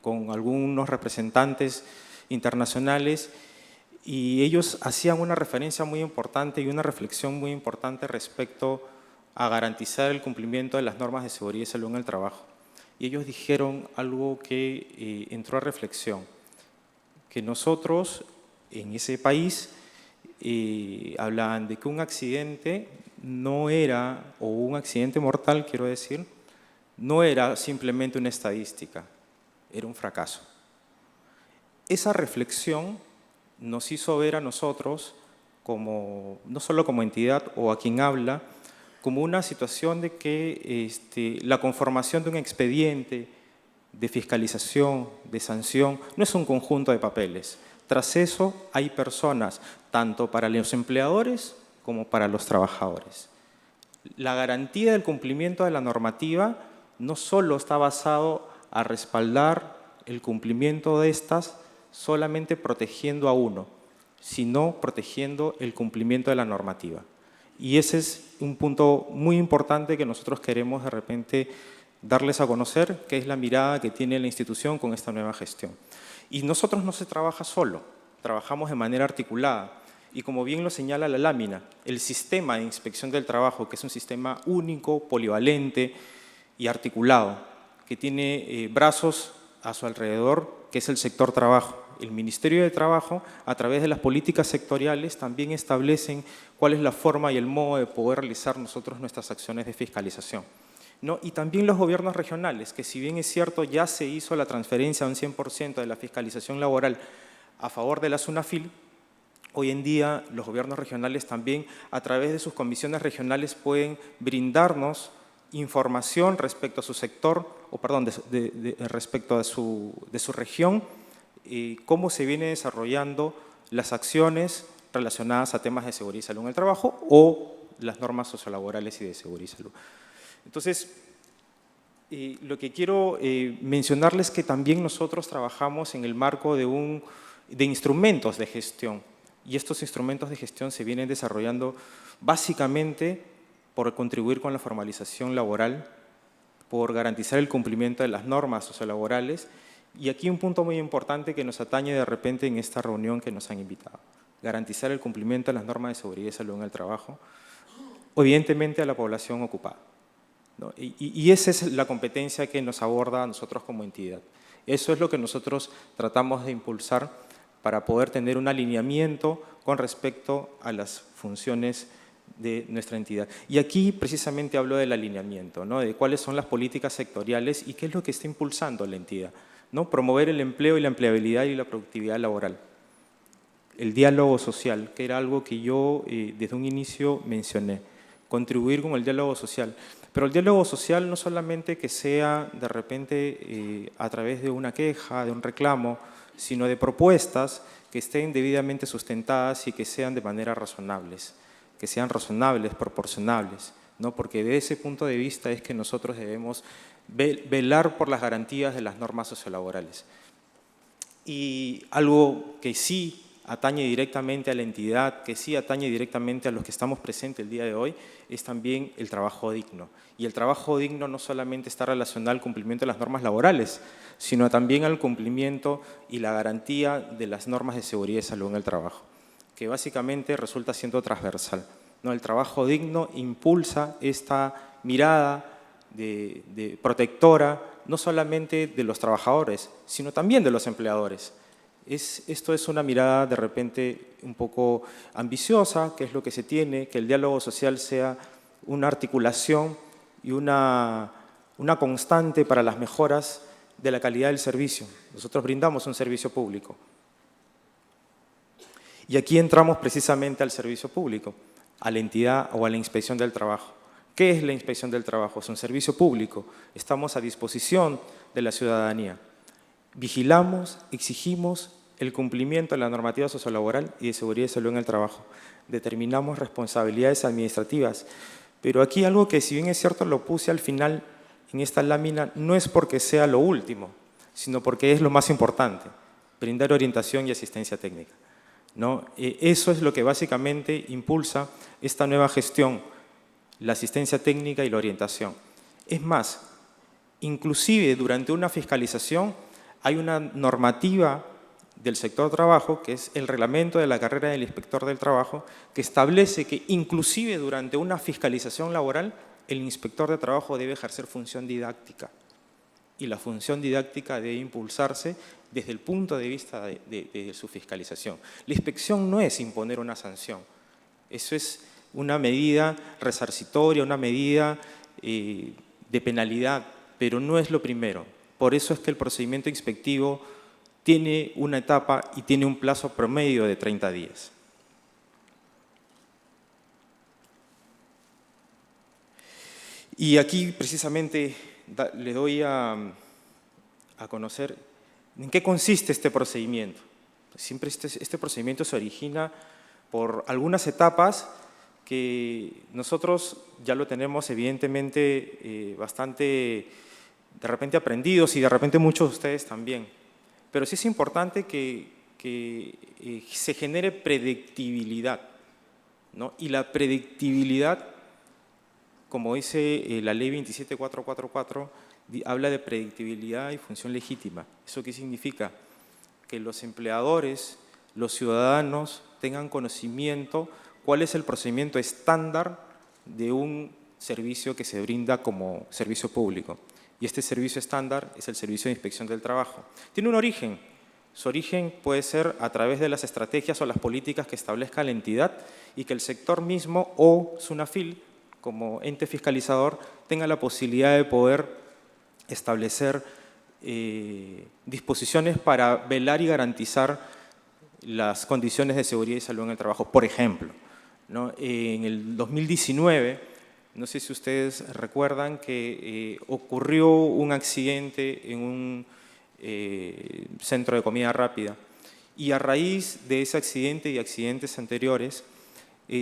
con algunos representantes internacionales y ellos hacían una referencia muy importante y una reflexión muy importante respecto a garantizar el cumplimiento de las normas de seguridad y salud en el trabajo. Y ellos dijeron algo que entró a reflexión, que nosotros en ese país hablaban de que un accidente no era, o un accidente mortal, quiero decir, no era simplemente una estadística, era un fracaso. esa reflexión nos hizo ver a nosotros, como, no solo como entidad o a quien habla, como una situación de que la conformación de un expediente de fiscalización, de sanción, no es un conjunto de papeles. Tras eso hay personas, tanto para los empleadores como para los trabajadores. La garantía del cumplimiento de la normativa no solo está basado a respaldar el cumplimiento de estas solamente protegiendo a uno, sino protegiendo el cumplimiento de la normativa. Y ese es un punto muy importante que nosotros queremos de repente darles a conocer, que es la mirada que tiene la institución con esta nueva gestión. Y nosotros no se trabaja solo, trabajamos de manera articulada. Y como bien lo señala la lámina, el sistema de inspección del trabajo, que es un sistema único, polivalente y articulado, que tiene brazos a su alrededor, que es el sector trabajo. El Ministerio de Trabajo, a través de las políticas sectoriales, también establecen cuál es la forma y el modo de poder realizar nosotros nuestras acciones de fiscalización, ¿no? Y también los gobiernos regionales, que si bien es cierto, ya se hizo la transferencia a un 100% de la fiscalización laboral a favor de la SUNAFIL, hoy en día los gobiernos regionales también, a través de sus comisiones regionales, pueden brindarnos información respecto a su sector, o perdón, respecto a de su región, cómo se vienen desarrollando las acciones relacionadas a temas de seguridad y salud en el trabajo o las normas sociolaborales y de seguridad y salud. Entonces, lo que quiero mencionarles es que también nosotros trabajamos en el marco de instrumentos de gestión, y estos instrumentos de gestión se vienen desarrollando básicamente por contribuir con la formalización laboral, por garantizar el cumplimiento de las normas sociolaborales. Y aquí un punto muy importante que nos atañe de repente en esta reunión que nos han invitado. Garantizar el cumplimiento de las normas de seguridad y salud en el trabajo, evidentemente a la población ocupada, ¿no? Y esa es la competencia que nos aborda a nosotros como entidad. Eso es lo que nosotros tratamos de impulsar para poder tener un alineamiento con respecto a las funciones de nuestra entidad. Y aquí precisamente hablo del alineamiento, ¿no? De cuáles son las políticas sectoriales y qué es lo que está impulsando la entidad, ¿no? Promover el empleo y la empleabilidad y la productividad laboral. El diálogo social, que era algo que yo desde un inicio mencioné. Contribuir con el diálogo social. Pero el diálogo social no solamente que sea de repente a través de una queja, de un reclamo, sino de propuestas que estén debidamente sustentadas y que sean de manera razonables, proporcionables, ¿no? Porque de ese punto de vista es que nosotros debemos velar por las garantías de las normas sociolaborales. Y algo que sí atañe directamente a la entidad, que sí atañe directamente a los que estamos presentes el día de hoy, es también el trabajo digno. Y el trabajo digno no solamente está relacionado al cumplimiento de las normas laborales, sino también al cumplimiento y la garantía de las normas de seguridad y salud en el trabajo, que básicamente resulta siendo transversal, ¿no? El trabajo digno impulsa esta mirada de protectora, no solamente de los trabajadores, sino también de los empleadores. Esto es una mirada de repente un poco ambiciosa, que es lo que se tiene, que el diálogo social sea una articulación y una constante para las mejoras de la calidad del servicio. Nosotros brindamos un servicio público. Y aquí entramos precisamente al servicio público, a la entidad o a la inspección del trabajo. ¿Qué es la inspección del trabajo? Es un servicio público. Estamos a disposición de la ciudadanía. Vigilamos, exigimos el cumplimiento de la normativa sociolaboral y de seguridad y salud en el trabajo. Determinamos responsabilidades administrativas. Pero aquí algo que, si bien es cierto, lo puse al final en esta lámina, no es porque sea lo último, sino porque es lo más importante, brindar orientación y asistencia técnica, ¿no? Eso es lo que básicamente impulsa esta nueva gestión, la asistencia técnica y la orientación. Es más, inclusive durante una fiscalización hay una normativa del sector trabajo, que es el reglamento de la carrera del inspector del trabajo, que establece que inclusive durante una fiscalización laboral el inspector de trabajo debe ejercer función didáctica. Y la función didáctica debe impulsarse desde el punto de vista de su fiscalización. La inspección no es imponer una sanción, eso es una medida resarcitoria, una medida de penalidad, pero no es lo primero. Por eso es que el procedimiento inspectivo tiene una etapa y tiene un plazo promedio de 30 días. Y aquí precisamente le doy a conocer en qué consiste este procedimiento. Siempre este procedimiento se origina por algunas etapas que nosotros ya lo tenemos evidentemente bastante de repente aprendidos y de repente muchos de ustedes también. Pero sí es importante que se genere predictibilidad, ¿no? Y la predictibilidad, como dice la ley 27444, habla de predictibilidad y función legítima. ¿Eso qué significa? Que los empleadores, los ciudadanos tengan conocimiento cuál es el procedimiento estándar de un servicio que se brinda como servicio público. Y este servicio estándar es el servicio de inspección del trabajo. Tiene un origen. Su origen puede ser a través de las estrategias o las políticas que establezca la entidad y que el sector mismo o SUNAFIL, como ente fiscalizador, tenga la posibilidad de poder establecer disposiciones para velar y garantizar las condiciones de seguridad y salud en el trabajo. Por ejemplo, ¿no? En el 2019, no sé si ustedes recuerdan que ocurrió un accidente en un centro de comida rápida y a raíz de ese accidente y accidentes anteriores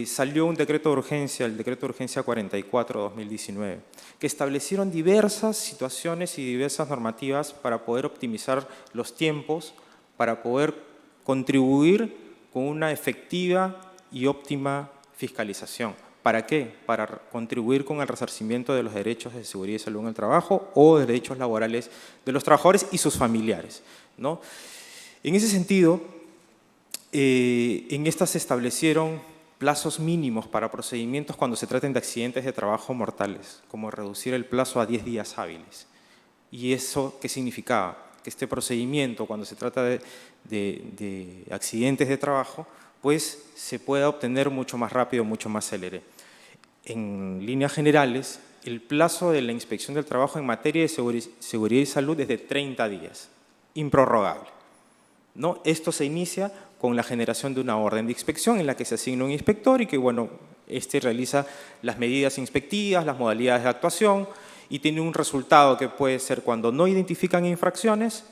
salió un decreto de urgencia, el decreto de urgencia 44/2019, que establecieron diversas situaciones y diversas normativas para poder optimizar los tiempos, para poder contribuir con una efectiva y óptima fiscalización. ¿Para qué? Para contribuir con el resarcimiento de los derechos de seguridad y salud en el trabajo o de derechos laborales de los trabajadores y sus familiares, ¿no? En ese sentido, en estas se establecieron plazos mínimos para procedimientos cuando se traten de accidentes de trabajo mortales, como reducir el plazo a 10 días hábiles. ¿Y eso qué significaba? Que este procedimiento, cuando se trata de accidentes de trabajo, pues se pueda obtener mucho más rápido, mucho más célere. En líneas generales, el plazo de la inspección del trabajo en materia de seguridad y salud es de 30 días, improrrogable, ¿no? Esto se inicia con la generación de una orden de inspección en la que se asigna un inspector y que, bueno, este realiza las medidas inspectivas, las modalidades de actuación y tiene un resultado que puede ser cuando no identifican infracciones,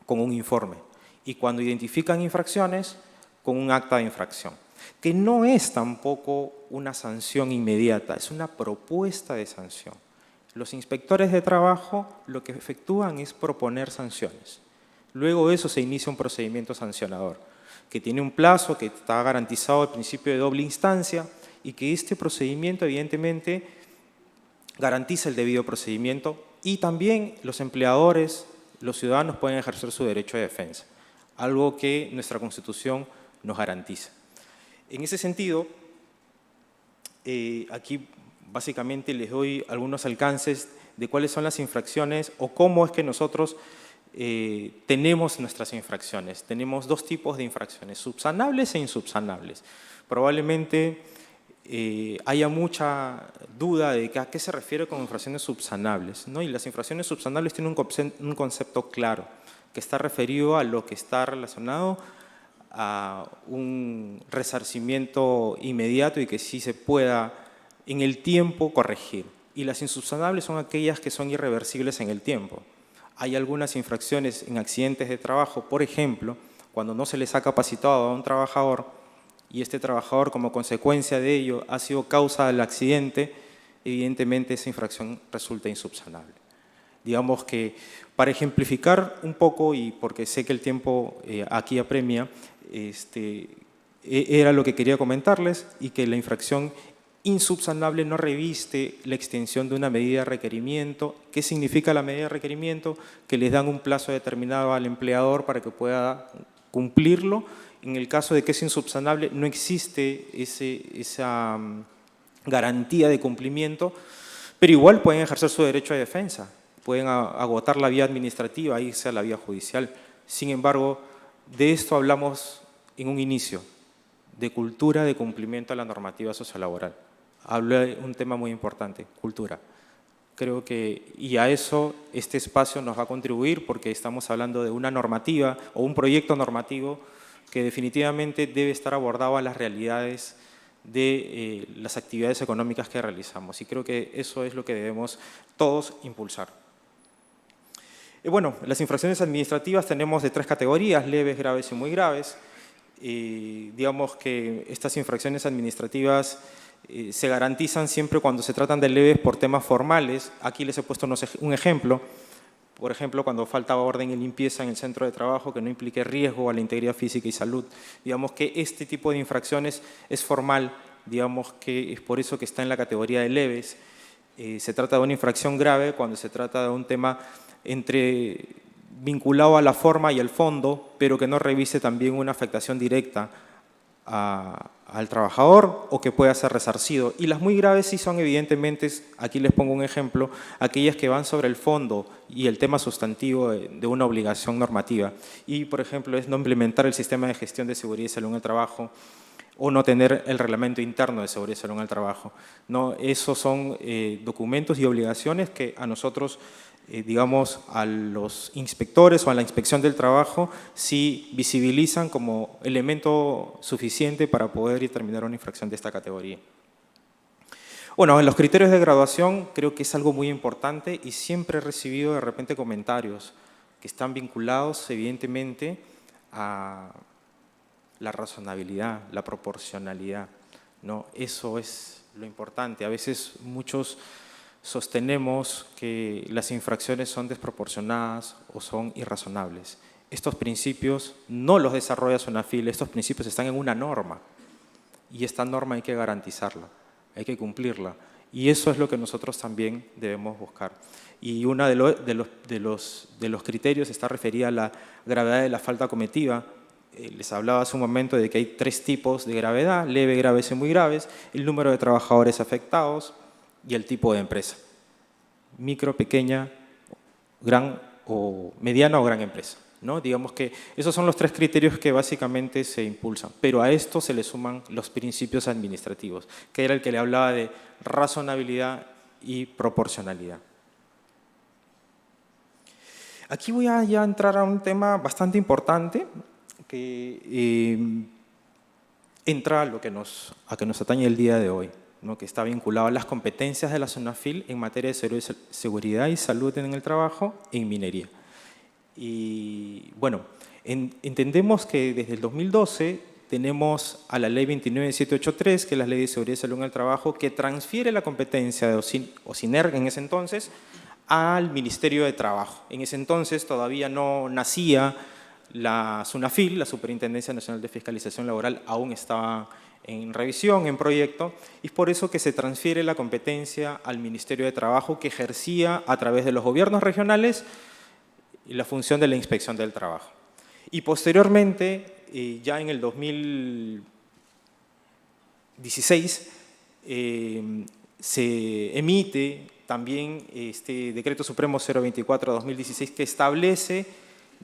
con un informe, y cuando identifican infracciones, con un acta de infracción, que no es tampoco una sanción inmediata, es una propuesta de sanción. Los inspectores de trabajo lo que efectúan es proponer sanciones. Luego de eso se inicia un procedimiento sancionador, que tiene un plazo, que está garantizado el principio de doble instancia y que este procedimiento evidentemente garantiza el debido procedimiento y también los empleadores, los ciudadanos pueden ejercer su derecho de defensa, algo que nuestra Constitución nos garantiza. En ese sentido, aquí básicamente les doy algunos alcances de cuáles son las infracciones o cómo es que nosotros tenemos nuestras infracciones. Tenemos dos tipos de infracciones, subsanables e insubsanables. Probablemente haya mucha duda de a qué se refiere con infracciones subsanables, ¿no? Y las infracciones subsanables tienen un concepto claro, que está referido a lo que está relacionado a un resarcimiento inmediato y que sí se pueda en el tiempo corregir. Y las insubsanables son aquellas que son irreversibles en el tiempo. Hay algunas infracciones en accidentes de trabajo, por ejemplo, cuando no se les ha capacitado a un trabajador y este trabajador como consecuencia de ello ha sido causa del accidente, evidentemente esa infracción resulta insubsanable. Digamos que para ejemplificar un poco, y porque sé que el tiempo aquí apremia, era lo que quería comentarles y que la infracción insubsanable no reviste la extensión de una medida de requerimiento. ¿Qué significa la medida de requerimiento? Que les dan un plazo determinado al empleador para que pueda cumplirlo. En el caso de que es insubsanable, no existe esa garantía de cumplimiento, pero igual pueden ejercer su derecho de defensa, pueden agotar la vía administrativa e irse a la vía judicial. Sin embargo, de esto hablamos en un inicio, de cultura de cumplimiento a la normativa sociolaboral. Habla de un tema muy importante, cultura. Creo que, y a eso este espacio nos va a contribuir porque estamos hablando de una normativa o un proyecto normativo que definitivamente debe estar abordado a las realidades de las actividades económicas que realizamos. Y creo que eso es lo que debemos todos impulsar. Bueno, las infracciones administrativas tenemos de 3 categorías, leves, graves y muy graves. Digamos que estas infracciones administrativas se garantizan siempre cuando se tratan de leves por temas formales. Aquí les he puesto un ejemplo. Por ejemplo, cuando falta orden y limpieza en el centro de trabajo que no implique riesgo a la integridad física y salud. Digamos que este tipo de infracciones es formal, digamos que es por eso que está en la categoría de leves. Se trata de una infracción grave cuando se trata de un tema vinculado a la forma y al fondo, pero que no revise también una afectación directa al trabajador o que pueda ser resarcido. Y las muy graves sí son evidentemente, aquí les pongo un ejemplo, aquellas que van sobre el fondo y el tema sustantivo de una obligación normativa. Y, por ejemplo, es no implementar el sistema de gestión de seguridad y salud en el trabajo o no tener el reglamento interno de seguridad y salud en el trabajo. No, esos son documentos y obligaciones que a nosotros, digamos, a los inspectores o a la inspección del trabajo, sí visibilizan como elemento suficiente para poder determinar una infracción de esta categoría. Bueno, en los criterios de graduación creo que es algo muy importante y siempre he recibido de repente comentarios que están vinculados evidentemente a la razonabilidad, la proporcionalidad, ¿no? Eso es lo importante. A veces muchos sostenemos que las infracciones son desproporcionadas o son irrazonables. Estos principios no los desarrolla SUNAFIL, estos principios están en una norma y esta norma hay que garantizarla, hay que cumplirla y eso es lo que nosotros también debemos buscar. Y uno de los criterios está referida a la gravedad de la falta cometida. Les hablaba hace un momento de que hay 3 tipos de gravedad, leve, graves y muy graves, el número de trabajadores afectados y el tipo de empresa, micro, pequeña, gran o mediana o gran empresa, ¿no? Digamos que esos son los 3 criterios que básicamente se impulsan, pero a esto se le suman los principios administrativos, que era el que le hablaba de razonabilidad y proporcionalidad. Aquí voy a ya entrar a un tema bastante importante que entra a lo que nos atañe el día de hoy, ¿no? Que está vinculado a las competencias de la SUNAFIL en materia de seguridad y salud en el trabajo en minería. Y bueno, entendemos que desde el 2012 tenemos a la ley 29783, que es la ley de seguridad y salud en el trabajo, que transfiere la competencia de OSINER en ese entonces al Ministerio de Trabajo. En ese entonces todavía no nacía la SUNAFIL, la Superintendencia Nacional de Fiscalización Laboral, aún estaba en revisión, en proyecto, y es por eso que se transfiere la competencia al Ministerio de Trabajo, que ejercía a través de los gobiernos regionales la función de la inspección del trabajo. Y posteriormente, ya en el 2016, se emite también este Decreto Supremo 024/2016 que establece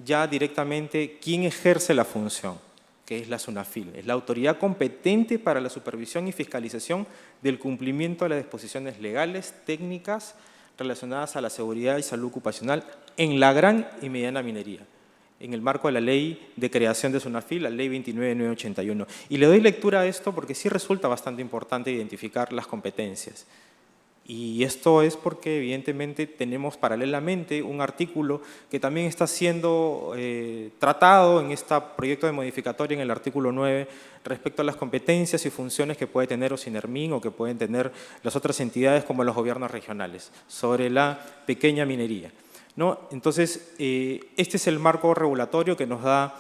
ya directamente quién ejerce la función, que es la SUNAFIL. Es la autoridad competente para la supervisión y fiscalización del cumplimiento de las disposiciones legales, técnicas relacionadas a la seguridad y salud ocupacional en la gran y mediana minería, en el marco de la ley de creación de SUNAFIL, la ley 29981. Y le doy lectura a esto porque sí resulta bastante importante identificar las competencias. Y esto es porque evidentemente tenemos paralelamente un artículo que también está siendo tratado en este proyecto de modificatoria en el artículo 9 respecto a las competencias y funciones que puede tener OSINERMIN o que pueden tener las otras entidades como los gobiernos regionales sobre la pequeña minería, ¿no? Entonces, este es el marco regulatorio que nos da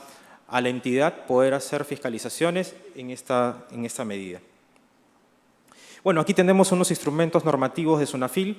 a la entidad poder hacer fiscalizaciones en esta medida. Bueno, aquí tenemos unos instrumentos normativos de SUNAFIL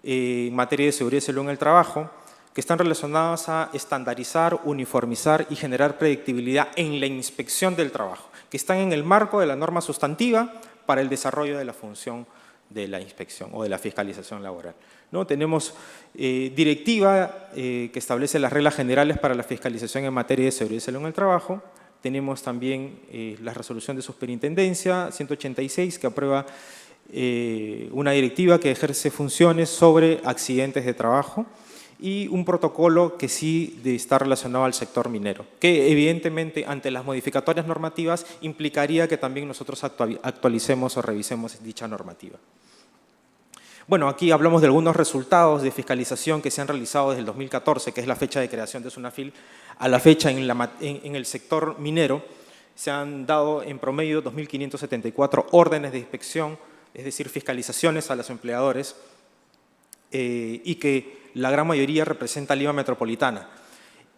en materia de seguridad y salud en el trabajo que están relacionados a estandarizar, uniformizar y generar predictibilidad en la inspección del trabajo, que están en el marco de la norma sustantiva para el desarrollo de la función de la inspección o de la fiscalización laboral, ¿no? Tenemos directiva que establece las reglas generales para la fiscalización en materia de seguridad y salud en el trabajo. Tenemos también la resolución de superintendencia 186 que aprueba una directiva que ejerce funciones sobre accidentes de trabajo y un protocolo que sí está relacionado al sector minero, que evidentemente ante las modificatorias normativas implicaría que también nosotros actualicemos o revisemos dicha normativa. Bueno, aquí hablamos de algunos resultados de fiscalización que se han realizado desde el 2014, que es la fecha de creación de SUNAFIL, a la fecha en el sector minero. Se han dado en promedio 2.574 órdenes de inspección, es decir, fiscalizaciones a los empleadores, y que la gran mayoría representa Lima Metropolitana.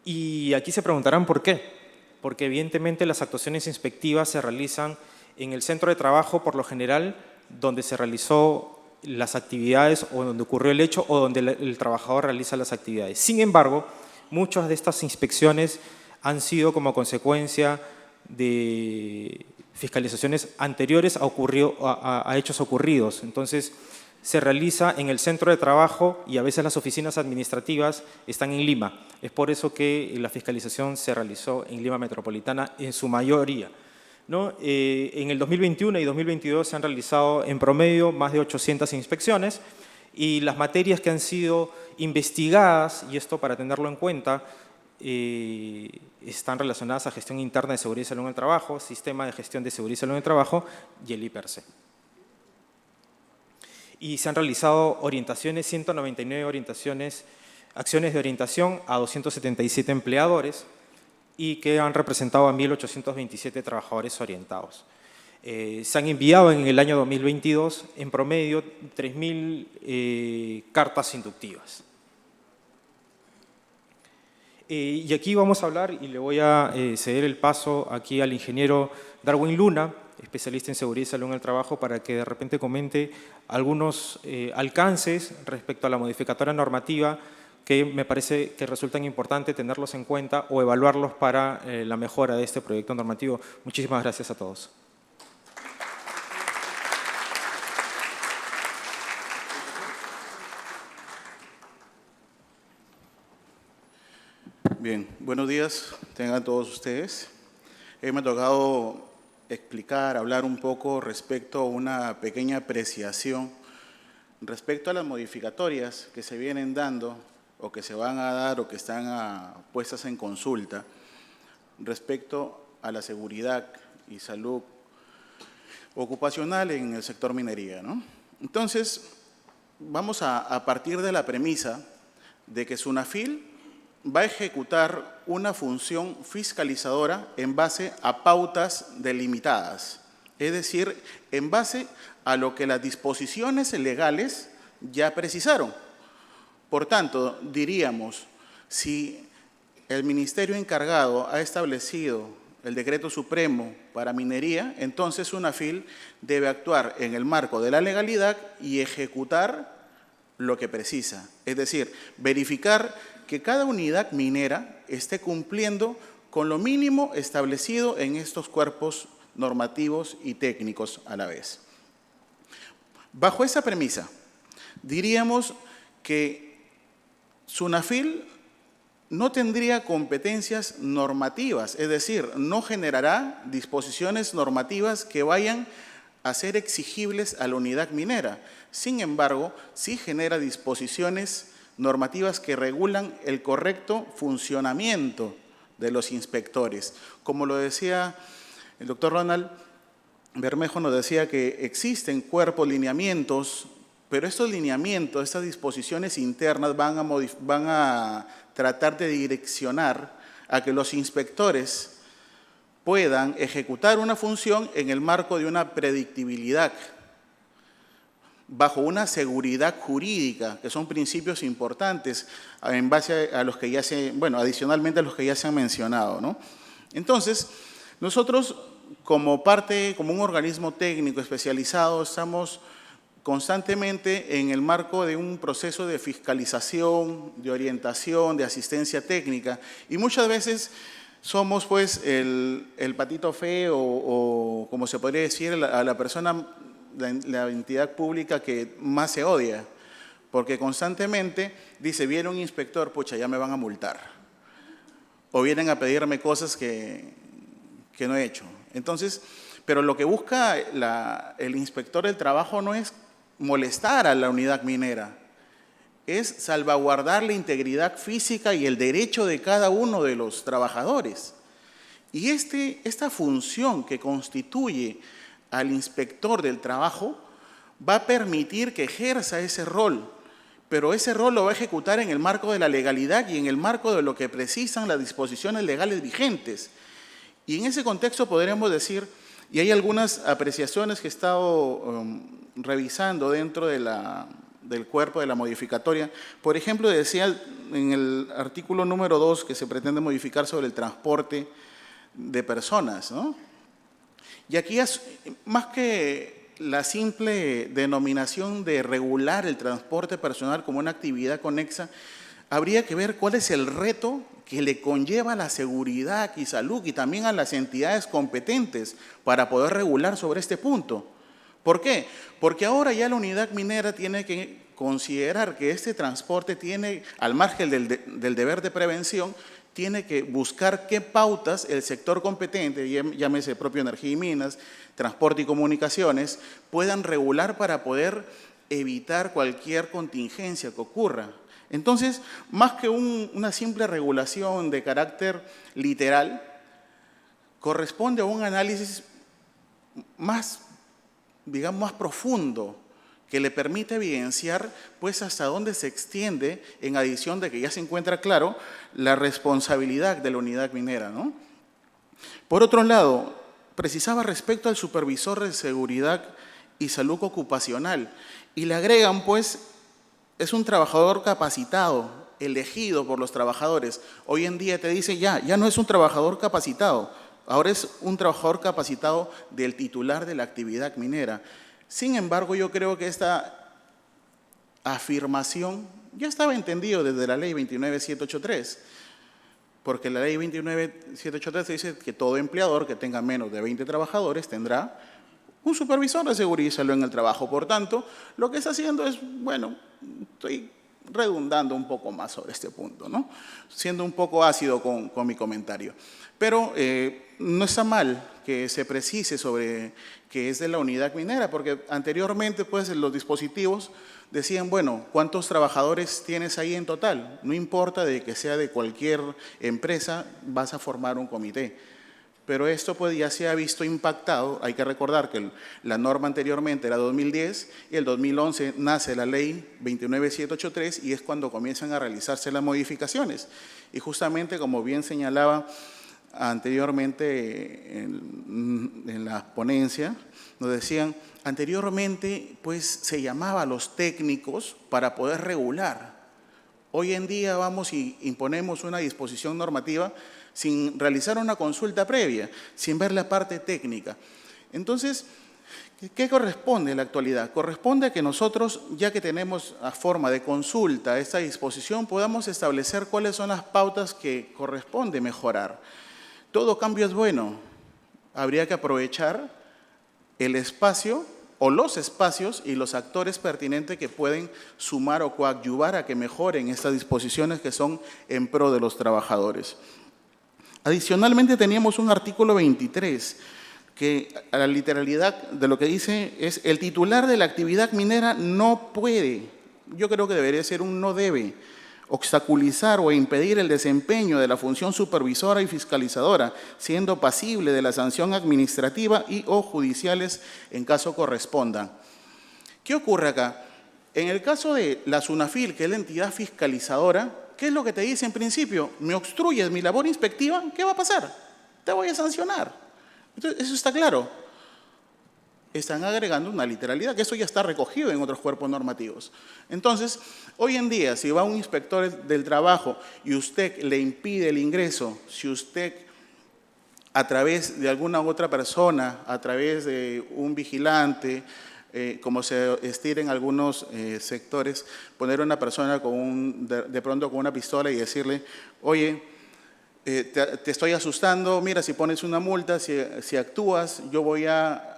Y aquí se preguntarán por qué. Porque evidentemente las actuaciones inspectivas se realizan en el centro de trabajo, por lo general, donde se realizó las actividades o donde ocurrió el hecho o donde el trabajador realiza las actividades. Sin embargo, muchas de estas inspecciones han sido como consecuencia de fiscalizaciones anteriores a hechos ocurridos. Entonces, se realiza en el centro de trabajo y a veces las oficinas administrativas están en Lima. Es por eso que la fiscalización se realizó en Lima Metropolitana en su mayoría, ¿no? En el 2021 y 2022 se han realizado en promedio más de 800 inspecciones y las materias que han sido investigadas, y esto para tenerlo en cuenta, están relacionadas a gestión interna de seguridad y salud en el trabajo, sistema de gestión de seguridad y salud en el trabajo y el IPRC. Y se han realizado orientaciones, 199 acciones de orientación a 277 empleadores y que han representado a 1.827 trabajadores orientados. Se han enviado en el año 2022 en promedio 3.000 cartas inductivas. Y aquí vamos a hablar, y le voy a ceder el paso aquí al ingeniero Darwin Luna, especialista en seguridad y salud en el trabajo, para que de repente comente algunos alcances respecto a la modificatoria normativa que me parece que resultan importantes tenerlos en cuenta o evaluarlos para la mejora de este proyecto normativo. Muchísimas gracias a todos. Bien, buenos días, tengan todos ustedes. Me ha tocado hablar un poco respecto a una pequeña apreciación respecto a las modificatorias que se vienen dando o que se van a dar o que están puestas en consulta respecto a la seguridad y salud ocupacional en el sector minería, ¿no? Entonces, vamos a partir de la premisa de que SUNAFIL va a ejecutar una función fiscalizadora en base a pautas delimitadas, es decir, en base a lo que las disposiciones legales ya precisaron. Por tanto, diríamos, si el ministerio encargado ha establecido el decreto supremo para minería, entonces SUNAFIL debe actuar en el marco de la legalidad y ejecutar lo que precisa, es decir, verificar que cada unidad minera esté cumpliendo con lo mínimo establecido en estos cuerpos normativos y técnicos a la vez. Bajo esa premisa, diríamos que SUNAFIL no tendría competencias normativas, es decir, no generará disposiciones normativas que vayan a ser exigibles a la unidad minera. Sin embargo, sí genera disposiciones normativas que regulan el correcto funcionamiento de los inspectores. Como lo decía el doctor Ronald Bermejo, nos decía que existen cuerpos, lineamientos, pero estos lineamientos, estas disposiciones internas van a tratar de direccionar a que los inspectores puedan ejecutar una función en el marco de una predictibilidad, bajo una seguridad jurídica, que son principios importantes en base a los que ya adicionalmente a los que ya se han mencionado, ¿no? Entonces, nosotros como un organismo técnico especializado, estamos constantemente en el marco de un proceso de fiscalización, de orientación, de asistencia técnica, y muchas veces somos pues el patito feo o como se podría decir, a la persona, la entidad pública que más se odia, porque constantemente dice, viene un inspector, pucha, ya me van a multar, o vienen a pedirme cosas que no he hecho. Entonces, Pero lo que busca el inspector del trabajo no es molestar a la unidad minera, es salvaguardar la integridad física y el derecho de cada uno de los trabajadores. Y esta función que constituye al inspector del trabajo va a permitir que ejerza ese rol, pero ese rol lo va a ejecutar en el marco de la legalidad y en el marco de lo que precisan las disposiciones legales vigentes. Y en ese contexto podríamos decir, y hay algunas apreciaciones que he estado revisando dentro del cuerpo de la modificatoria. Por ejemplo, decía en el artículo número 2 que se pretende modificar sobre el transporte de personas, ¿no? Y aquí, más que la simple denominación de regular el transporte personal como una actividad conexa, habría que ver cuál es el reto que le conlleva a la seguridad y salud y también a las entidades competentes para poder regular sobre este punto. ¿Por qué? Porque ahora ya la unidad minera tiene que considerar que este transporte tiene, al margen del deber de prevención, tiene que buscar qué pautas el sector competente, llámese propio Energía y Minas, Transporte y Comunicaciones, puedan regular para poder evitar cualquier contingencia que ocurra. Entonces, más que una simple regulación de carácter literal, corresponde a un análisis más, digamos, más profundo, que le permite evidenciar pues hasta dónde se extiende, en adición de que ya se encuentra claro, la responsabilidad de la unidad minera, ¿no? Por otro lado, precisaba respecto al supervisor de seguridad y salud ocupacional, y le agregan pues, es un trabajador capacitado, elegido por los trabajadores. Hoy en día te dice ya no es un trabajador capacitado, ahora es un trabajador capacitado del titular de la actividad minera. Sin embargo, yo creo que esta afirmación ya estaba entendido desde la ley 29783, porque la ley 29783 dice que todo empleador que tenga menos de 20 trabajadores tendrá un supervisor de seguridad y salud en el trabajo. Por tanto, lo que está haciendo es, bueno, estoy redundando un poco más sobre este punto, ¿no? Siendo un poco ácido con mi comentario. Pero no está mal que se precise sobre que es de la unidad minera, porque anteriormente pues los dispositivos decían, bueno, ¿cuántos trabajadores tienes ahí en total? No importa de que sea de cualquier empresa, vas a formar un comité. Pero esto pues ya se ha visto impactado. Hay que recordar que la norma anteriormente era 2010 y el 2011 nace la ley 29783 y es cuando comienzan a realizarse las modificaciones. Y justamente, como bien señalaba anteriormente en la ponencia, nos decían, anteriormente pues se llamaba a los técnicos para poder regular. Hoy en día vamos y imponemos una disposición normativa sin realizar una consulta previa, sin ver la parte técnica. Entonces, ¿qué corresponde en la actualidad? Corresponde a que nosotros, ya que tenemos a forma de consulta esta disposición, podamos establecer cuáles son las pautas que corresponde mejorar. Todo cambio es bueno. Habría que aprovechar el espacio o los espacios y los actores pertinentes que pueden sumar o coadyuvar a que mejoren estas disposiciones que son en pro de los trabajadores. Adicionalmente teníamos un artículo 23 que a la literalidad de lo que dice es el titular de la actividad minera no puede, yo creo que debería ser un no debe, obstaculizar o impedir el desempeño de la función supervisora y fiscalizadora, siendo pasible de la sanción administrativa y o judiciales en caso correspondan. ¿Qué ocurre acá? En el caso de la SUNAFIL, que es la entidad fiscalizadora, ¿qué es lo que te dice en principio? ¿Me obstruyes mi labor inspectiva? ¿Qué va a pasar? Te voy a sancionar. Entonces, eso está claro. Están agregando una literalidad, que eso ya está recogido en otros cuerpos normativos. Entonces, hoy en día, si va un inspector del trabajo y usted le impide el ingreso, si usted a través de alguna otra persona, a través de un vigilante, como se estira en algunos sectores, poner a una persona de pronto con una pistola y decirle, oye, te estoy asustando, mira, si pones una multa, si actúas, yo voy a